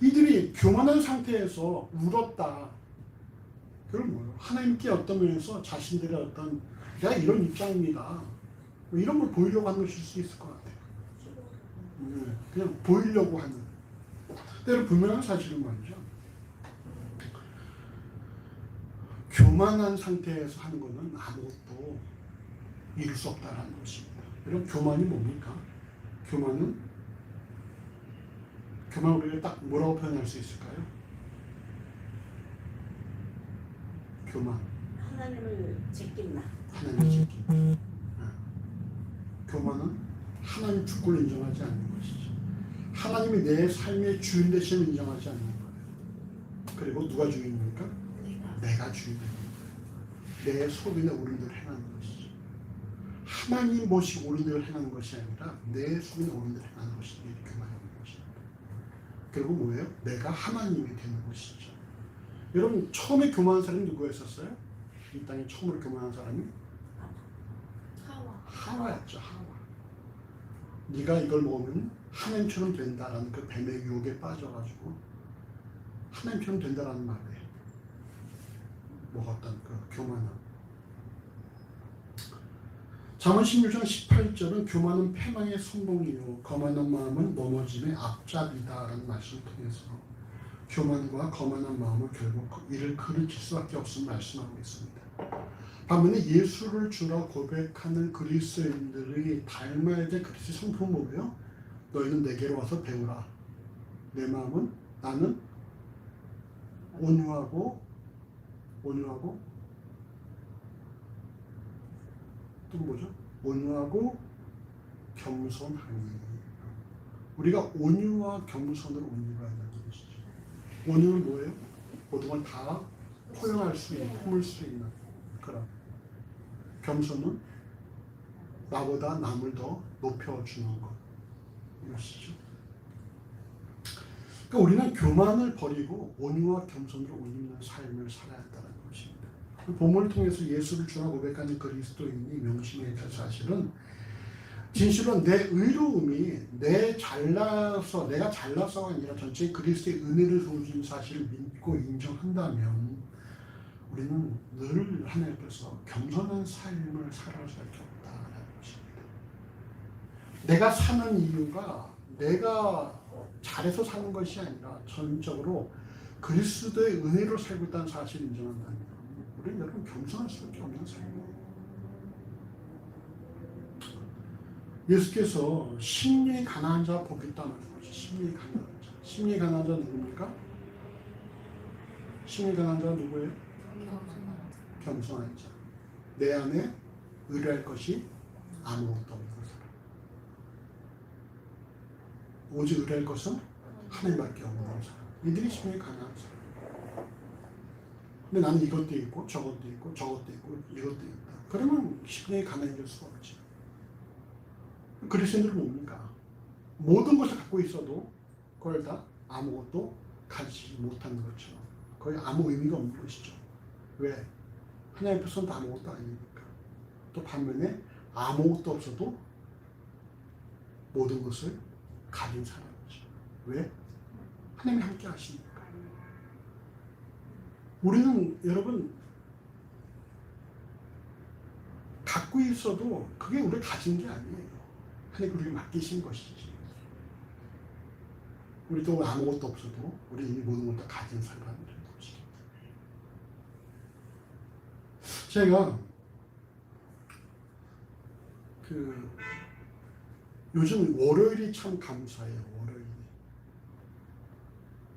이들이 교만한 상태에서 울었다. 그건 뭐예요? 하나님께 어떤 면에서 자신들의 어떤 내가 이런 입장입니다. 뭐 이런 걸 보이려고 하는 것일 수 있을 것 같아요. 그냥 보이려고 하는. 때로 분명한 사실은 말이죠. 교만한 상태에서 하는 것은 아무것도 이룰 수 없다는 것입니다. 여러분 교만이 뭡니까? 교만은 우리가 딱 뭐라고 표현할 수 있을까요? 교만. 하나님을 제낀다. 하나님을 제낀다. 교만은 하나님 주권을 인정하지 않는 것이죠. 하나님이 내 삶의 주인 되심을 인정하지 않는 거예요. 그리고 누가 주인입니까? 내가 주인입니다. 내 속인의 옳은대로 행하는 것이죠. 하나님 모시고 옳은대로 행하는 것이 아니라 내 속인의 옳은대로 행하는 것이 교만인 것입니다. 결국 뭐예요? 내가 하나님이 되는 것이죠. 여러분 처음에 교만한 사람이 누구였었어요? 이 땅에 처음으로 교만한 사람이 하와였죠. 하와. 네가 이걸 먹으면 하나님처럼 된다라는 그 뱀의 유혹에 빠져가지고 하나님처럼 된다라는 말에 먹었던 그 교만함. 잠언 16장 18절은 교만은 패망의 선봉이요 거만한 마음은 넘어짐의 앞잡이다라는 말씀을 통해서 교만과 거만한 마음은 결국 이를 그르칠 수밖에 없음을 말씀하고 있습니다. 반면에 예수를 주라 고백하는 그리스도인들이 닮아야 될 그리스도의 성품은 뭐예요? 너희는 내게로 와서 배우라. 내 마음은 나는 온유하고 또 뭐죠? 온유하고 겸손하니. 우리가 온유와 겸손으로 옮겨가야 되는 것이죠. 온유는 뭐예요? 모든 걸 다 포용할 수 있는, 품을 수 있는 그런. 겸손은 나보다 남을 더 높여주는 것. 이것이죠. 그러니까 우리는 교만을 버리고 온유와 겸손으로 옷 입는 삶을 살아야 한다는 것입니다. 본문을 통해서 예수를 주라 고백하는 그리스도인이 명심해야 될 사실은 진실로 내 의로움이 내가 잘나서가 아니라 전체 그리스도의 은혜를 주신 사실을 믿고 인정한다면 우리는 늘 하나님께서 겸손한 삶을 살아갈 수밖에 없다는 것입니다. 내가 사는 이유가 내가 잘해서 사는 것이 아니라 전적으로 그리스도의 은혜로 살고 있다는 사실을 인정한다면 우리는 여러분 겸손할 수밖에 없는 삶이에요. 예수께서 심령이 가난한 자 복이 있다는 거죠. 심령이 가난한 자. 심령이 가난한 자 누굽니까? 심령이 가난한 자 누구예요? 겸손한 자. 내 안에 의뢰할 것이 아무것도 없는 사람. 오직 의뢰할 것은 하나님밖에 없는 사람. 이들이 심령이 가난한 사람. 근데 나는 이것도 있고 저것도 있고 저것도 있고 이것도 있다. 그러면 심령이 가난해질 수가 없지. 그리스도인들은 뭡니까? 모든 것을 갖고 있어도 그걸 다 아무것도 가지지 못하는 것처럼 거의 아무 의미가 없는 것이죠. 왜? 하나님 앞에서는 아무것도 아니니까. 또 반면에 아무것도 없어도 모든 것을 가진 사람이죠. 왜? 하나님이 함께 하시니까. 우리는 여러분 갖고 있어도 그게 우리가 가진 게 아니에요. 하나님 우리에게 맡기신 것이지. 우리도 아무것도 없어도 우리 이미 모든 걸 다 가진 사람이라는 것이죠. 제가 요즘 월요일이 참 감사해요.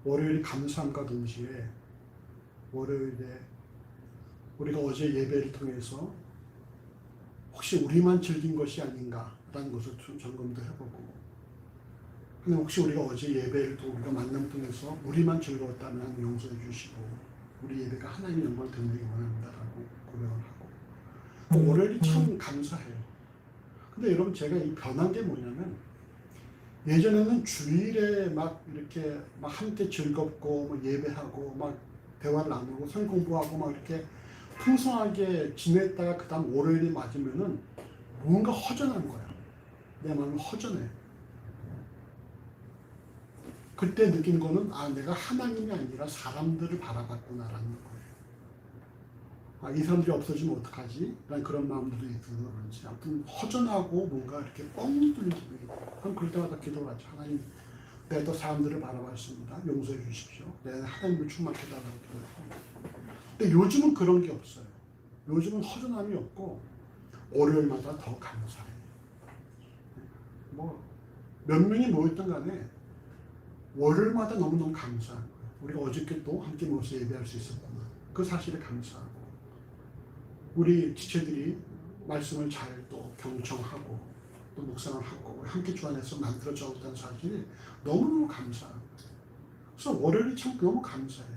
월요일이 감사함과 동시에 월요일에 우리가 어제 예배를 통해서 혹시 우리만 즐긴 것이 아닌가라는 것을 좀 점검도 해보고, 근데 혹시 우리가 어제 예배를 통해 우리가 만남 통해서 우리만 즐거웠다면 용서해 주시고 우리 예배가 하나님의 영광을 드리기 원합니다라고 고백을 하고, 월요일이 참 감사해요. 근데 여러분 제가 이 변한 게 뭐냐면, 예전에는 주일에 막 이렇게 막 함께 즐겁고 막 예배하고 막 대화를 나누고 성경 공부하고 막 이렇게 풍성하게 지냈다가 그 다음 월요일이 맞으면은 뭔가 허전한 거야. 내 마음이 허전해. 그때 느낀 거는 내가 하나님이 아니라 사람들을 바라봤구나라는 거예요. 이 사람들이 없어지면 어떡하지? 라는 그런 마음들도 있는지, 아무튼 허전하고 뭔가 이렇게 뻥 뚫린 기분이. 그럼 그럴 때마다 기도를 하죠. 하나님, 내가 또 사람들을 바라봤습니다. 용서해 주십시오. 내가 하나님을 충만케 해달라고 기도하고. 근데 요즘은 그런 게 없어요. 요즘은 허전함이 없고 월요일마다 더 감사해요. 몇 명이 모였든 간에 월요일마다 너무너무 감사한 거예요. 우리가 어저께 또 함께 모여서 예배할 수 있었구나. 그 사실에 감사하고, 우리 지체들이 말씀을 잘 또 경청하고 또 묵상을 하고 함께 주 안에서 만들어져 있다는 사실이 너무너무 감사하고, 그래서 월요일이 참 너무 감사해.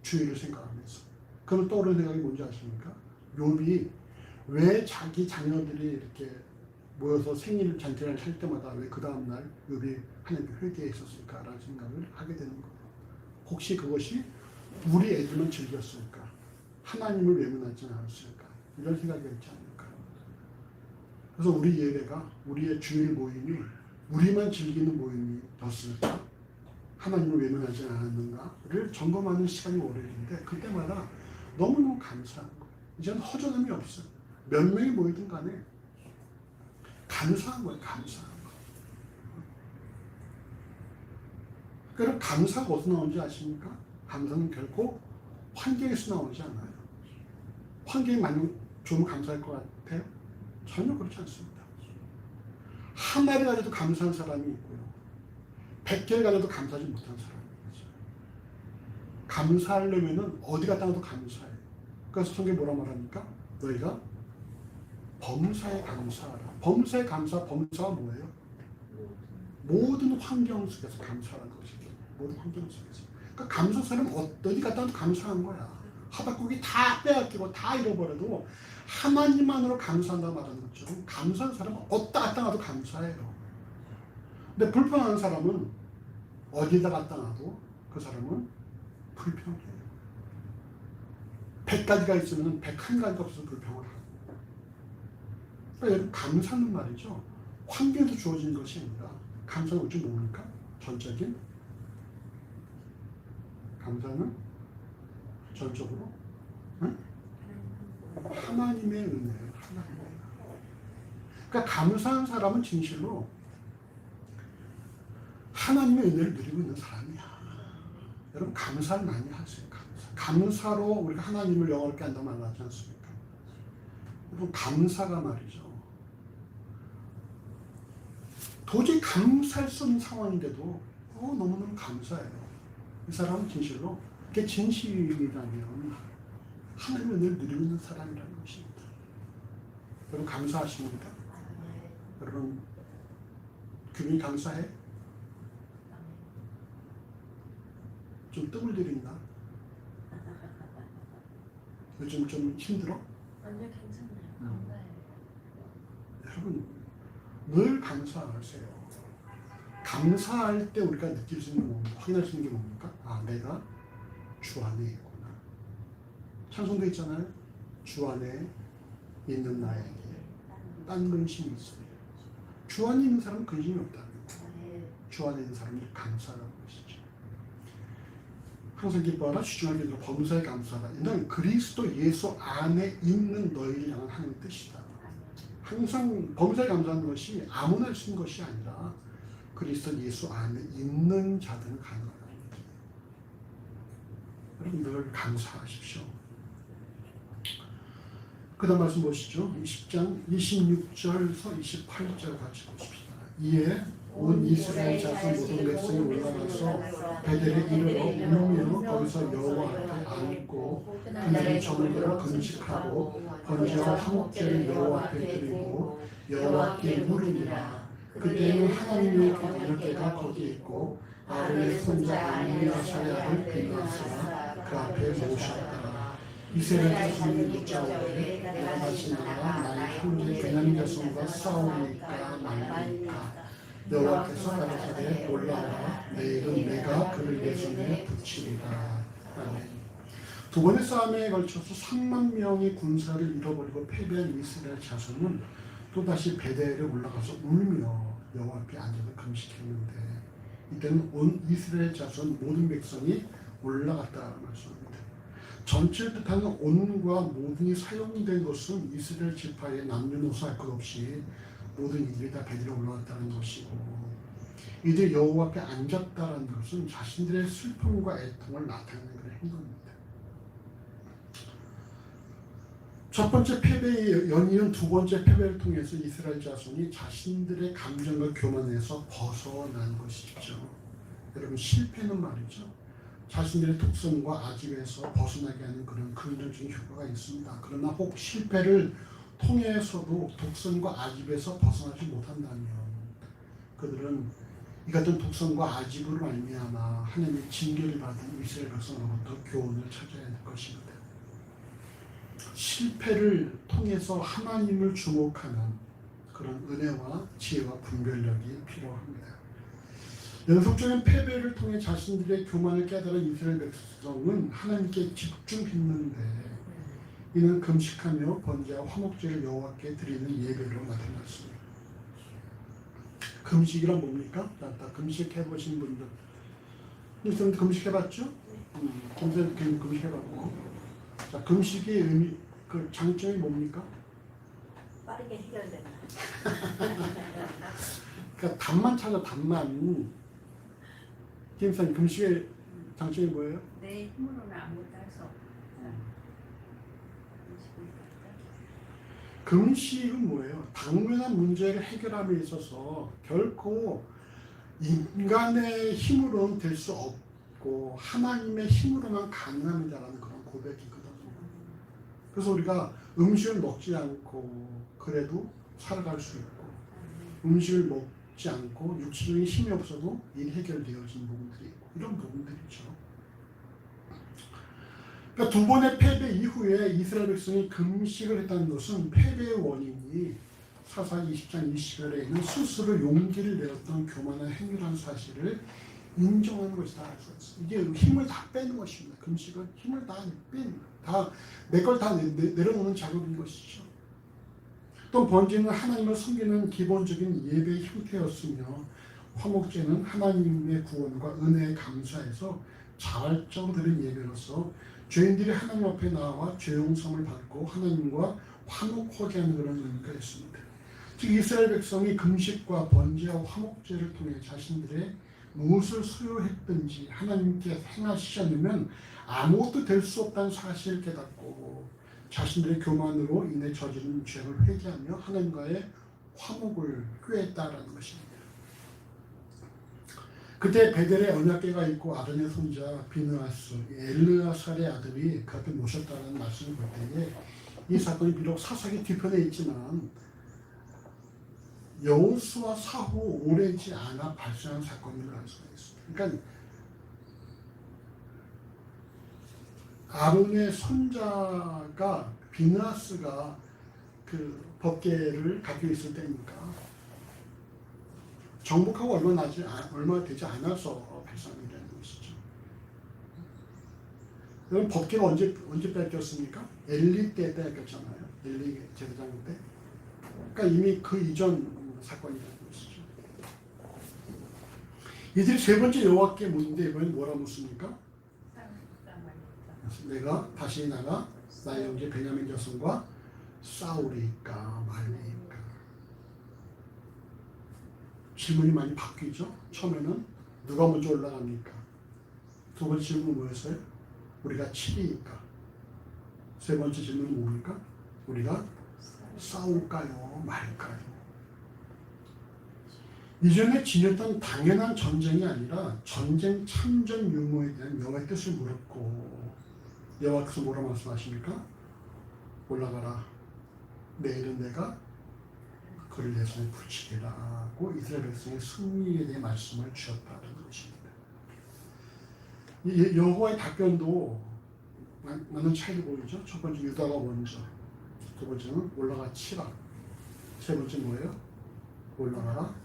주일을 생각하면서. 그럼 떠오르는 생각이 뭔지 아십니까? 욥이 왜 자기 자녀들이 이렇게 모여서 생일 잔치를 할 때마다 왜 그 다음날 욥이 하나님께 회개했었을까라는 생각을 하게 되는 거예요. 혹시 그것이 우리 애들만 즐겼을까? 하나님을 외면하지 않았을까? 이런 생각이 있지 않을까? 그래서 우리 예배가, 우리의 주일 모임이 우리만 즐기는 모임이었을까? 하나님을 외면하지 않았는가를 점검하는 시간이 월요일인데, 그때마다 너무너무 감사한 거예요. 이제는 허전함이 없어요. 몇 명이 모이든 간에 감사한 거예요. 감사한 거. 그럼 감사가 어디서 나오는지 아십니까? 감사는 결코 환경에서 나오지 않아요. 환경이 많이 좋으면 감사할 것 같아요? 전혀 그렇지 않습니다. 하나를 가져도 감사한 사람이 있고요, 100개를 가져도 감사하지 못한 사람이 있어요. 감사하려면 어디 갔다가도 감사해요. 그래서 성경에 뭐라 말합니까? 너희가 범사에 감사하라. 범사에 감사, 범사가 뭐예요? 모든 환경 속에서 감사하는 것이죠. 모든 환경 속에서. 그러니까 그 감사한 사람은 어디 갔다 와도 감사한 거야. 하박국이 다 빼앗기고 다 잃어버려도 하나님만으로 감사한다고 말하는 것처럼 감사한 사람은 어디다 갔다 와도 감사해요. 근데 불평하는 사람은 어디다 갔다 놔도 그 사람은 불평해요. 100가지가 있으면 101가지가 없어서 불평을 하고. 그러니까 여러분 감사는 말이죠. 환경에서 주어진 것이 아니라 감사는 어찌 뭡니까? 전적인 감사는 전적으로 응? 하나님의 은혜예요. 하나님의 은혜. 그러니까 감사한 사람은 진실로 하나님의 은혜를 누리고 있는 사람이야. 여러분 감사를 많이 하세요. 감사로 우리가 하나님을 영원롭게 한다고 말하지 않습니까? 여러분 감사가 말이죠. 도저히 감사할 수 없는 상황인데도 너무너무 감사해요. 이 사람은 진실로 그게 진실이라면 하나님의 은혜를 누리고 있는 사람이라는 것입니다. 여러분 감사하십니까? 여러분 교민이 감사해? 좀 뜸을 들인다. 요즘 좀 힘들어? 아니요, 괜찮아요. 감사해요. 여러분 늘 감사하세요. 감사할 때 우리가 느낄 수 있는 뭡니까? 확인할 수 있는 게 뭡니까? 아, 내가 주 안에 있구나. 찬송도 있잖아요. 주 안에 있는 나에게 딴 근심이 있어요. 주 안에 있는 사람은 근심이 없다는 거예요. 주 안에 있는 사람이 감사라는 것이죠. 항상 기뻐하라, 주중하게 되고 범사에 감사하라. 이는 그리스도 예수 안에 있는 너희를 향한 하나님의 뜻이다. 항상 범사에 감사하는 것이 아무나 할 수 있는 것이 아니라 그리스도 예수 안에 있는 자들은 가능하다는 거죠. 여러분 늘 감사하십시오. 그 다음 말씀 보시죠. 20장 26절에서 28절 같이 보십시다. 이에 온 이스라엘 자손 모든 백성이 올라가서 베델에 이르러 울며 거기서 여호와 앞에 앉고 그날의 저녁으로 금식하고 번제와 화목제를 여호와 앞에 드리고 여호와께 물으니라. 그때는 하나님의 그늘대가 거기 있고 아론의 손자 엘리야사야를 빌라스가 그 앞에 모셨다. 이스라엘 자손이 묻자오되 내가 다시 나가 나의 형제 베냐민 자손과 싸우니까 말리니까 여호와께서 가라사대 올라와 내일은 내가 그를 내 손에 붙이리라. 아멘. 두 번의 싸움에 걸쳐서 3만 명의 군사를 잃어버리고 패배한 이스라엘 자손은 또다시 베델에 올라가서 울며 여호와 앞에 앉아서 금식했는데 이때는 온 이스라엘 자손 모든 백성이 올라갔다는 말씀입니다. 전체를 뜻하는 온과 모든이 사용된 것은 이스라엘 지파의 남녀노소 할 것 없이 모든 이들이 다 베델에 올라갔다는 것이고 이들 여호와 앞에 앉았다는 것은 자신들의 슬픔과 애통을 나타내는 그런 행동입니다. 첫 번째 패배의 연이은 두 번째 패배를 통해서 이스라엘 자손이 자신들의 감정과 교만에서 벗어난 것이죠. 여러분 실패는 말이죠. 자신들의 독선과 아집에서 벗어나게 하는 그런 긍정적인 효과가 있습니다. 그러나 혹 실패를 통해서도 독선과 아집에서 벗어나지 못한다면 그들은 이 같은 독선과 아집으로 말미암아 하나님의 징계를 받은 이스라엘 백성으로부터 교훈을 찾아야 할 것입니다. 실패를 통해서 하나님을 주목하는 그런 은혜와 지혜와 분별력이 필요합니다. 연속적인 패배를 통해 자신들의 교만을 깨달은 이스라엘 백성은 하나님께 집중했는데 이는 금식하며 번제와 화목제를 여호와께 드리는 예배로 나타났습니다. 금식이란 뭡니까? 금식해보신 분들 선생님 금식해봤죠? 선생님 금식해봤고 자, 금식의 의미, 그 장점이 뭡니까? 빠르게 해결된다. 그러니까 답만 찾아 답만. 김선생 금식의 장점이 뭐예요? 내 힘으로는 아무것도 할 수 없다. 금식은 뭐예요? 당면한 문제를 해결함에 있어서 결코 인간의 힘으로는 될 수 없고 하나님의 힘으로만 가능합니다라는 그런 고백이거든요. 그래서 우리가 음식을 먹지 않고 그래도 살아갈 수 있고 음식을 먹지 않고 육체적인 힘이 없어도 일 해결되어진 부분들이 있고 이런 부분들이죠. 그러니까 두 번의 패배 이후에 이스라엘 백성이 금식을 했다는 것은 패배의 원인이 사사기 20장 20절에 있는 스스로 용기를 내었던 교만한 행위라는 사실을 인정하는 것이다. 이게 힘을 다 빼는 것입니다. 금식은 힘을 다 빼는 다 내 걸 다 내려놓는 작업인 것이죠. 또 번제는 하나님을 섬기는 기본적인 예배의 형태였으며 화목제는 하나님의 구원과 은혜에 감사해서 자발적으로 드린 예배로서 죄인들이 하나님 앞에 나와 죄 용서를 받고 하나님과 화목하게 하는 그런 의미가 있습니다. 즉 이스라엘 백성이 금식과 번제와 화목제를 통해 자신들의 무엇을 수요했든지 하나님께 행하시지 않으면 아무것도 될 수 없다는 사실을 깨닫고 자신들의 교만으로 인해 저지른 죄를 회개하며 하나님과의 화목을 꾀했다라는 것입니다. 그때 베델에 언약궤가 있고 아론의 손자 비느하스, 엘르아살의 아들이 그 앞에 모셨다는 말씀을 볼 때에 이 사건이 비록 사사기 뒤편에 있지만 여호수아 사후 오래지 않아 발생한 사건임을 알 수가 있습니다. 그러니까 아론의 손자가 비느하스가 그 법궤를 갖고 있을 때니까 정복하고 얼마 되지 않아서 발생이라는 것이죠. 여러분 법궤가 언제 뺏겼습니까? 엘리 때 뺏겼잖아요. 엘리 제사장 때. 그러니까 이미 그 이전 사건이라는 것이죠. 이들이 세 번째 여호와께 묻는데 이번엔 뭐라 묻습니까? 내가 다시 나가 나의 형제 베냐민 자손과 싸우리까 말리까. 질문이 많이 바뀌죠. 처음에는 누가 먼저 올라갑니까? 두 번째 질문은 뭐였어요? 우리가 치리니까. 세 번째 질문은 뭡니까? 우리가 싸울까요? 말까요? 이전에 지녔던 당연한 전쟁이 아니라 전쟁 참전 유무에 대한 여호와의 뜻을 물었고 여호와께서 뭐라 말씀하십니까? 올라가라. 내일은 내가 그를 내 손에 붙이리라고 이스라엘 백성의 승리에 대해 말씀을 주셨다는 것입니다. 여호와의 답변도 많은 차이를 보이죠. 첫 번째 유다가 먼저, 두 번째는 올라가 치라. 세 번째 뭐예요? 올라가라.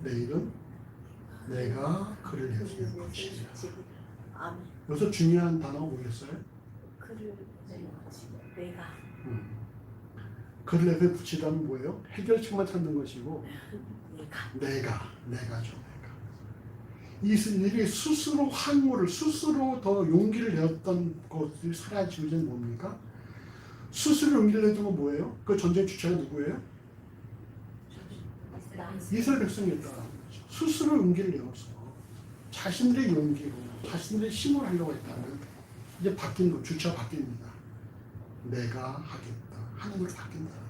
내일은 내가 그를 내 손에 붙이리라. 여기서 중요한 단어가 뭐겠어요? 그를 내가 그를 내 손에 붙이라는 뭐예요? 해결책만 찾는 것이고 내가죠. 이들이 스스로 항모를 스스로 더 용기를 내었던 것이 사라지고 이제 뭡니까? 스스로 용기를 냈던 건 뭐예요? 그 전쟁 주체가 누구예요? 이스라엘 백성이었다는 거죠. 스스로 용기를 내어서 자신들의 용기로 자신들의 힘을 하려고 했다면 이제 바뀐 거 주체가 바뀝니다. 내가 하겠다. 하나님으로 바뀐다는 거예요.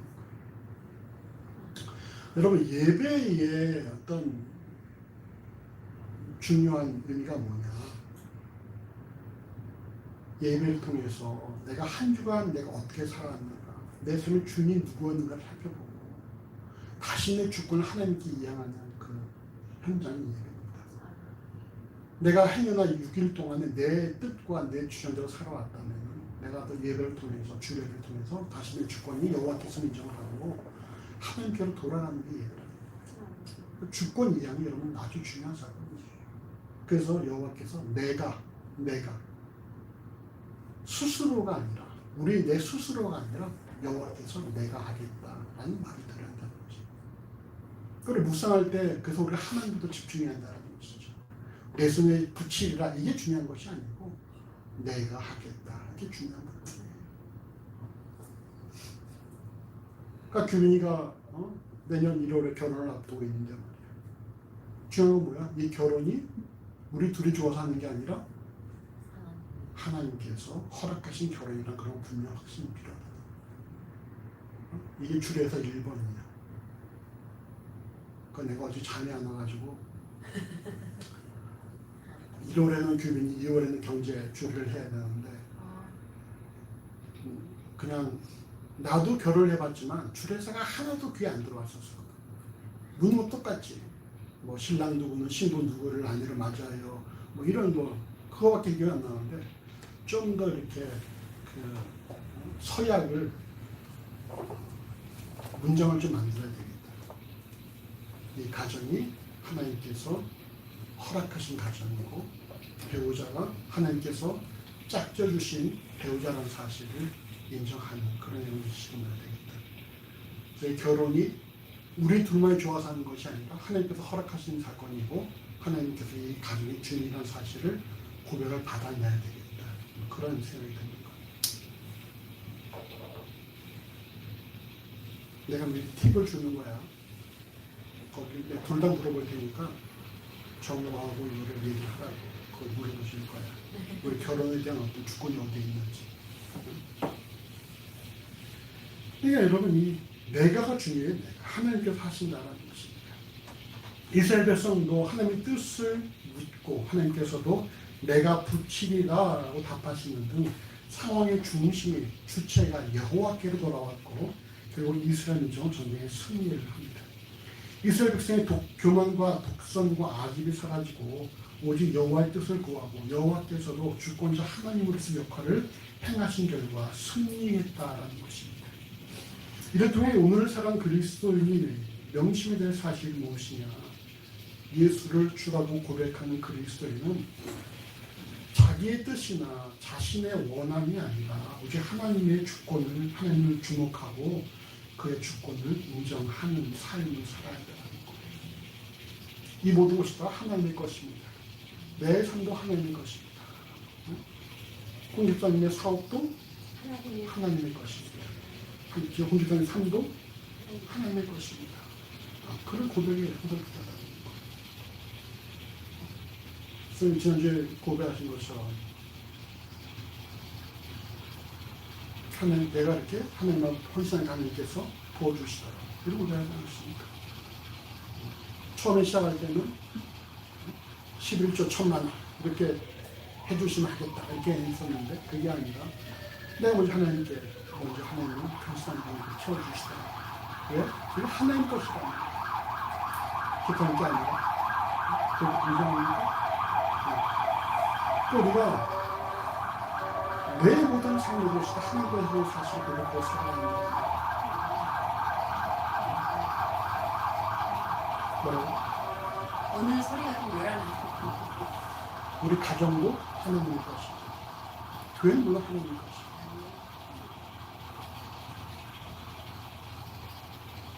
여러분 예배의 어떤 중요한 의미가 뭐냐? 예배를 통해서 내가 한 주간 내가 어떻게 살았는가, 내 삶의 주인이 누구였는가를 살펴보고 다시 내 주권을 하나님께 이양하는 그 현장이 예배입니다. 내가 행여나 6일 동안에 내 뜻과 내 주장대로 살아왔다면 내가 또 예배를 통해서 주례를 통해서 다시 내 주권이 여호와께서 인정을 하고 하나님께로 돌아가는 게 예배입니다. 주권 이양이 여러분 아주 중요한 사건이죠. 그래서 여호와께서 내가 스스로가 아니라 내 스스로가 아니라 여호와께서 내가 하겠다라는 말을 드려야 한다는 거죠. 그걸 묵상할 때 그래서 우리가 하나님부터 집중해야 한다는 것이죠. 내 손에 붙이리라 이게 중요한 것이 아니고 내가 하겠다 이게 중요한 거예요. 그러니까 규민이가 내년 1월에 결혼을 앞두고 있는데 말이야. 중요한 건 뭐야? 이 결혼이 우리 둘이 좋아서 하는 게 아니라 하나님께서 허락하신 결혼이란 그런 분명 확신이 필요하다. 이게 주례에서 1번이야. 그 내가 어제 잠이 안 와가지고 1월에는 규민이, 2월에는 경제 주례를 해야 되는데 그냥 나도 결혼을 해봤지만 주례사가 하나도 귀에 안 들어왔었어. 문은 똑같지. 뭐 신랑 누구는 신부 누구를 아내를 맞아요. 뭐 이런 그거밖에 기억이 안 나는데 좀 더 이렇게 그 서약을 문장을 좀 만들어야 되겠다. 이 가정이 하나님께서 허락하신 가정이고 배우자가 하나님께서 짝져주신 배우자라는 사실을 인정하는 그런 형식이 되어야 되겠다. 저희 결혼이 우리 둘만이 좋아서 하는 것이 아니라 하나님께서 허락하신 사건이고 하나님께서 이 가정의 주인이라는 사실을 고백을 받아내야 되겠다. 그런 생각이 드는 거예요. 내가 미리 팁을 주는 거야. 거기 둘 다 물어볼 테니까 정보하고 이거를 얘기를 하라고 그걸 물어보실 거야. 우리 결혼에 대한 어떤 주권이 어디에 있는지. 그러니까 여러분 이 내가가 중요해요. 내가. 하나님께서 하신다는 것입니다. 이스라엘 백성도 하나님의 뜻을 묻고 하나님께서도 내가 붙이리라 라고 답하시는 등 상황의 중심이 주체가 여호와께로 돌아왔고 그리고 이스라엘 민족은 전쟁에 승리를 합니다. 이스라엘 백성의 교만과 독선과 악입이 사라지고 오직 여호와의 뜻을 구하고 여호와께서도 주권자 하나님으로서 역할을 행하신 결과 승리했다라는 것입니다. 이를 통해 오늘 살아간 그리스도인이 명심해야 될 사실이 무엇이냐? 예수를 주라고 고백하는 그리스도인은 자기의 뜻이나 자신의 원함이 아니라 오직 하나님의 주권을 하나님을 주목하고 그의 주권을 인정하는 삶을 살아야 된다는 거예요. 이 모든 것이 다 하나님의 것입니다. 내 삶도 하나님의 것입니다. 홍 집사님의 사업도 하나님의 것입니다. 홍 집사님의 삶도 하나님의 것입니다. 그런 고백이 항상 필요하다는 거예요. 선생님 지난주에 고백하신 것처럼 하나님, 내가 이렇게 하나님 앞 헌신한 하나님께서 도와주시더라. 이런 고백을 하지 않습니까? 처음에 시작할 때는 11조 1,000만 이렇게 해주시면 하겠다 이렇게 했었는데 그게 아니라 내가 먼저 하나님께 먼저 하나님은 헌신한 하나님을 채워주시더라. 왜? 그게 하나님 것이다. 기타는 게 아니라 그게 인정합니까? 또 우리가 내 모든 삶의 것이 하나님과의 사실을 고백하고 살아가는 겁니다. 뭐라고? 오늘 소리가 좀 요란하고 우리 가정도 하나님의 것이고 교회는 물론 하나님의 것이고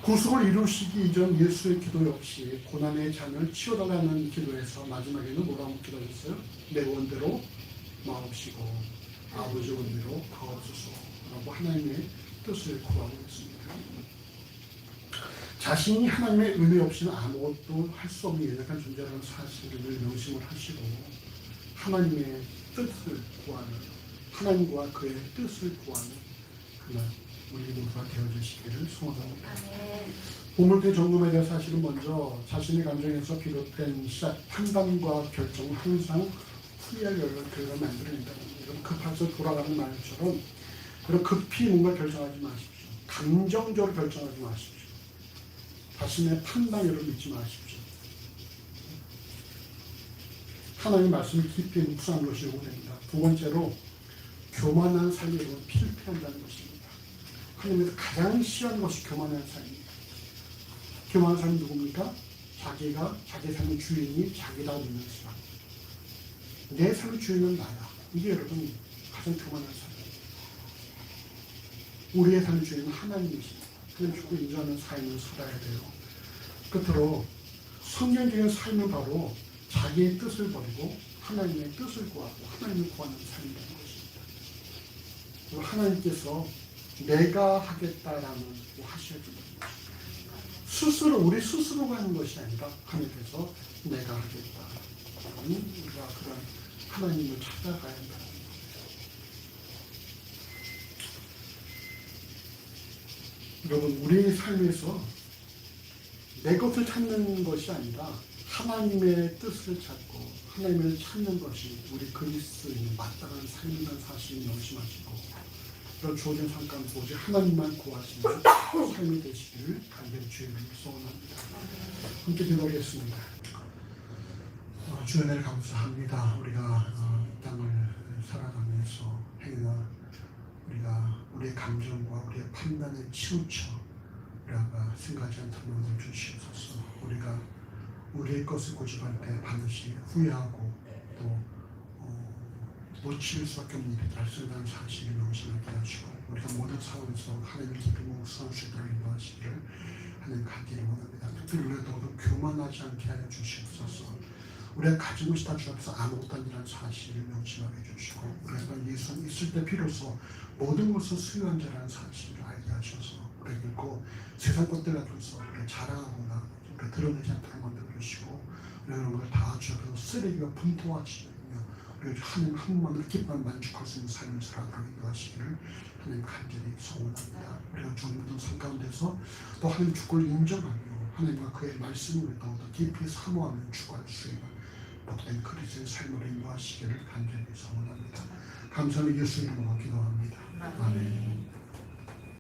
구속을 이루시기 이전 예수의 기도 역시 고난의 잔을 치워달라는 기도에서 마지막에는 뭐라고 기도했어요? 내 원대로 마옵시고 아버지 원대로 하옵소서라고 하나님의 뜻을 구하고 있습니다. 자신이 하나님의 은혜 없이는 아무것도 할 수 없는 연약한 존재라는 사실을 늘 명심을 하시고 하나님의 뜻을 구하는 하나님과 그의 뜻을 구하는 그날 우리 모두가 되어주시기를 소원합니다. 보물대 점검에 대한 사실은 먼저 자신의 감정에서 비롯된 시작 판단과 결정은 항상 후회할 결과를 만들어낸다는 거예요. 급해서 돌아가는 말처럼 급히 뭔가 결정하지 마십시오. 감정적으로 결정하지 마십시오. 자신의 판단으로 믿지 마십시오. 하나님의 말씀을 깊이 묵상한 것이 요구됩니다. 두 번째로 교만한 삶이 필패한다는 것입니다. 하나님께서 가장 싫어하는 것이 교만한 삶입니다. 교만한 삶이 누굽니까? 자기가 자기 삶의 주인이 자기라고 믿는 사람. 내 삶의 주인은 나야. 이게 여러분 가장 교만한 삶입니다. 우리의 삶의 주인은 하나님이십니다. 그걸 주고 인정하는 삶을 살아야 돼요. 끝으로 성경적인 삶은 바로 자기의 뜻을 버리고 하나님의 뜻을 구하고 하나님을 구하는 삶이라는 것입니다. 그리고 하나님께서 내가 하겠다라는 하셔야 됩니다. 스스로 우리 스스로가 하는 것이 아니라 하나님께서 내가 하겠다. 우리가 그런 하나님을 찾아가야 한다. 여러분 우리의 삶에서 내 것을 찾는 것이 아니라 하나님의 뜻을 찾고 하나님을 찾는 것이 우리 그리스도인의 마땅한 삶이라는 사실을 명심하시고 그런 주어진 상관 오직 하나님만 구하시는 삶이 되시기를 간절히 주님을 소원합니다. 함께 기도하겠습니다. 주의 은혜를 감사합니다. 우리가 땅을 살아가면서 행여 우리가 우리의 감정과 우리의 판단에 치우쳐 우리가 생각하지 않도록 만들어 주시옵소서. 우리가 우리의 것을 고집할 때 반드시 후회하고 또 놓칠 수밖에 없는 일이 발생하는 사실을 명심하게 하시고 우리가 모든 상황에서 하나님을 깊이 묵상할 수 있도록 인도하시기를 하나님 간절히 원합니다. 특별히 우리가 더욱 교만하지 않게 하여 주시옵소서. 우리가 가진 것이 다 주 앞에서 아무것도 아니라는 사실을 명심하게 해주시고 우리가 예수 있을 때 비로소 모든 것을 수요한 자라는 사실을 알게 하셔서 우리가 결코 세상 것들 가지고서 우리가 자랑하거나 우리가 드러내지 않도록 만들어주시고 우리가 그런 걸 다 주 앞에서 쓰레기가 분포하시며 우리가 하나님 한 번만으로 기뻐만 만족할 수 있는 삶을 살아가게 인도하시기를 하나님 간절히 소원합니다. 우리가 주님 모든 삶 가운데서 또 하나님 주권을 인정하며 하나님과 그의 말씀을 더욱더 깊이 사모하며 추구할 수 있는 복된 그리스도의 삶을 인도하시기를 간절히 소원합니다. 감사는 예수 이름으로 기도합니다. 아멘.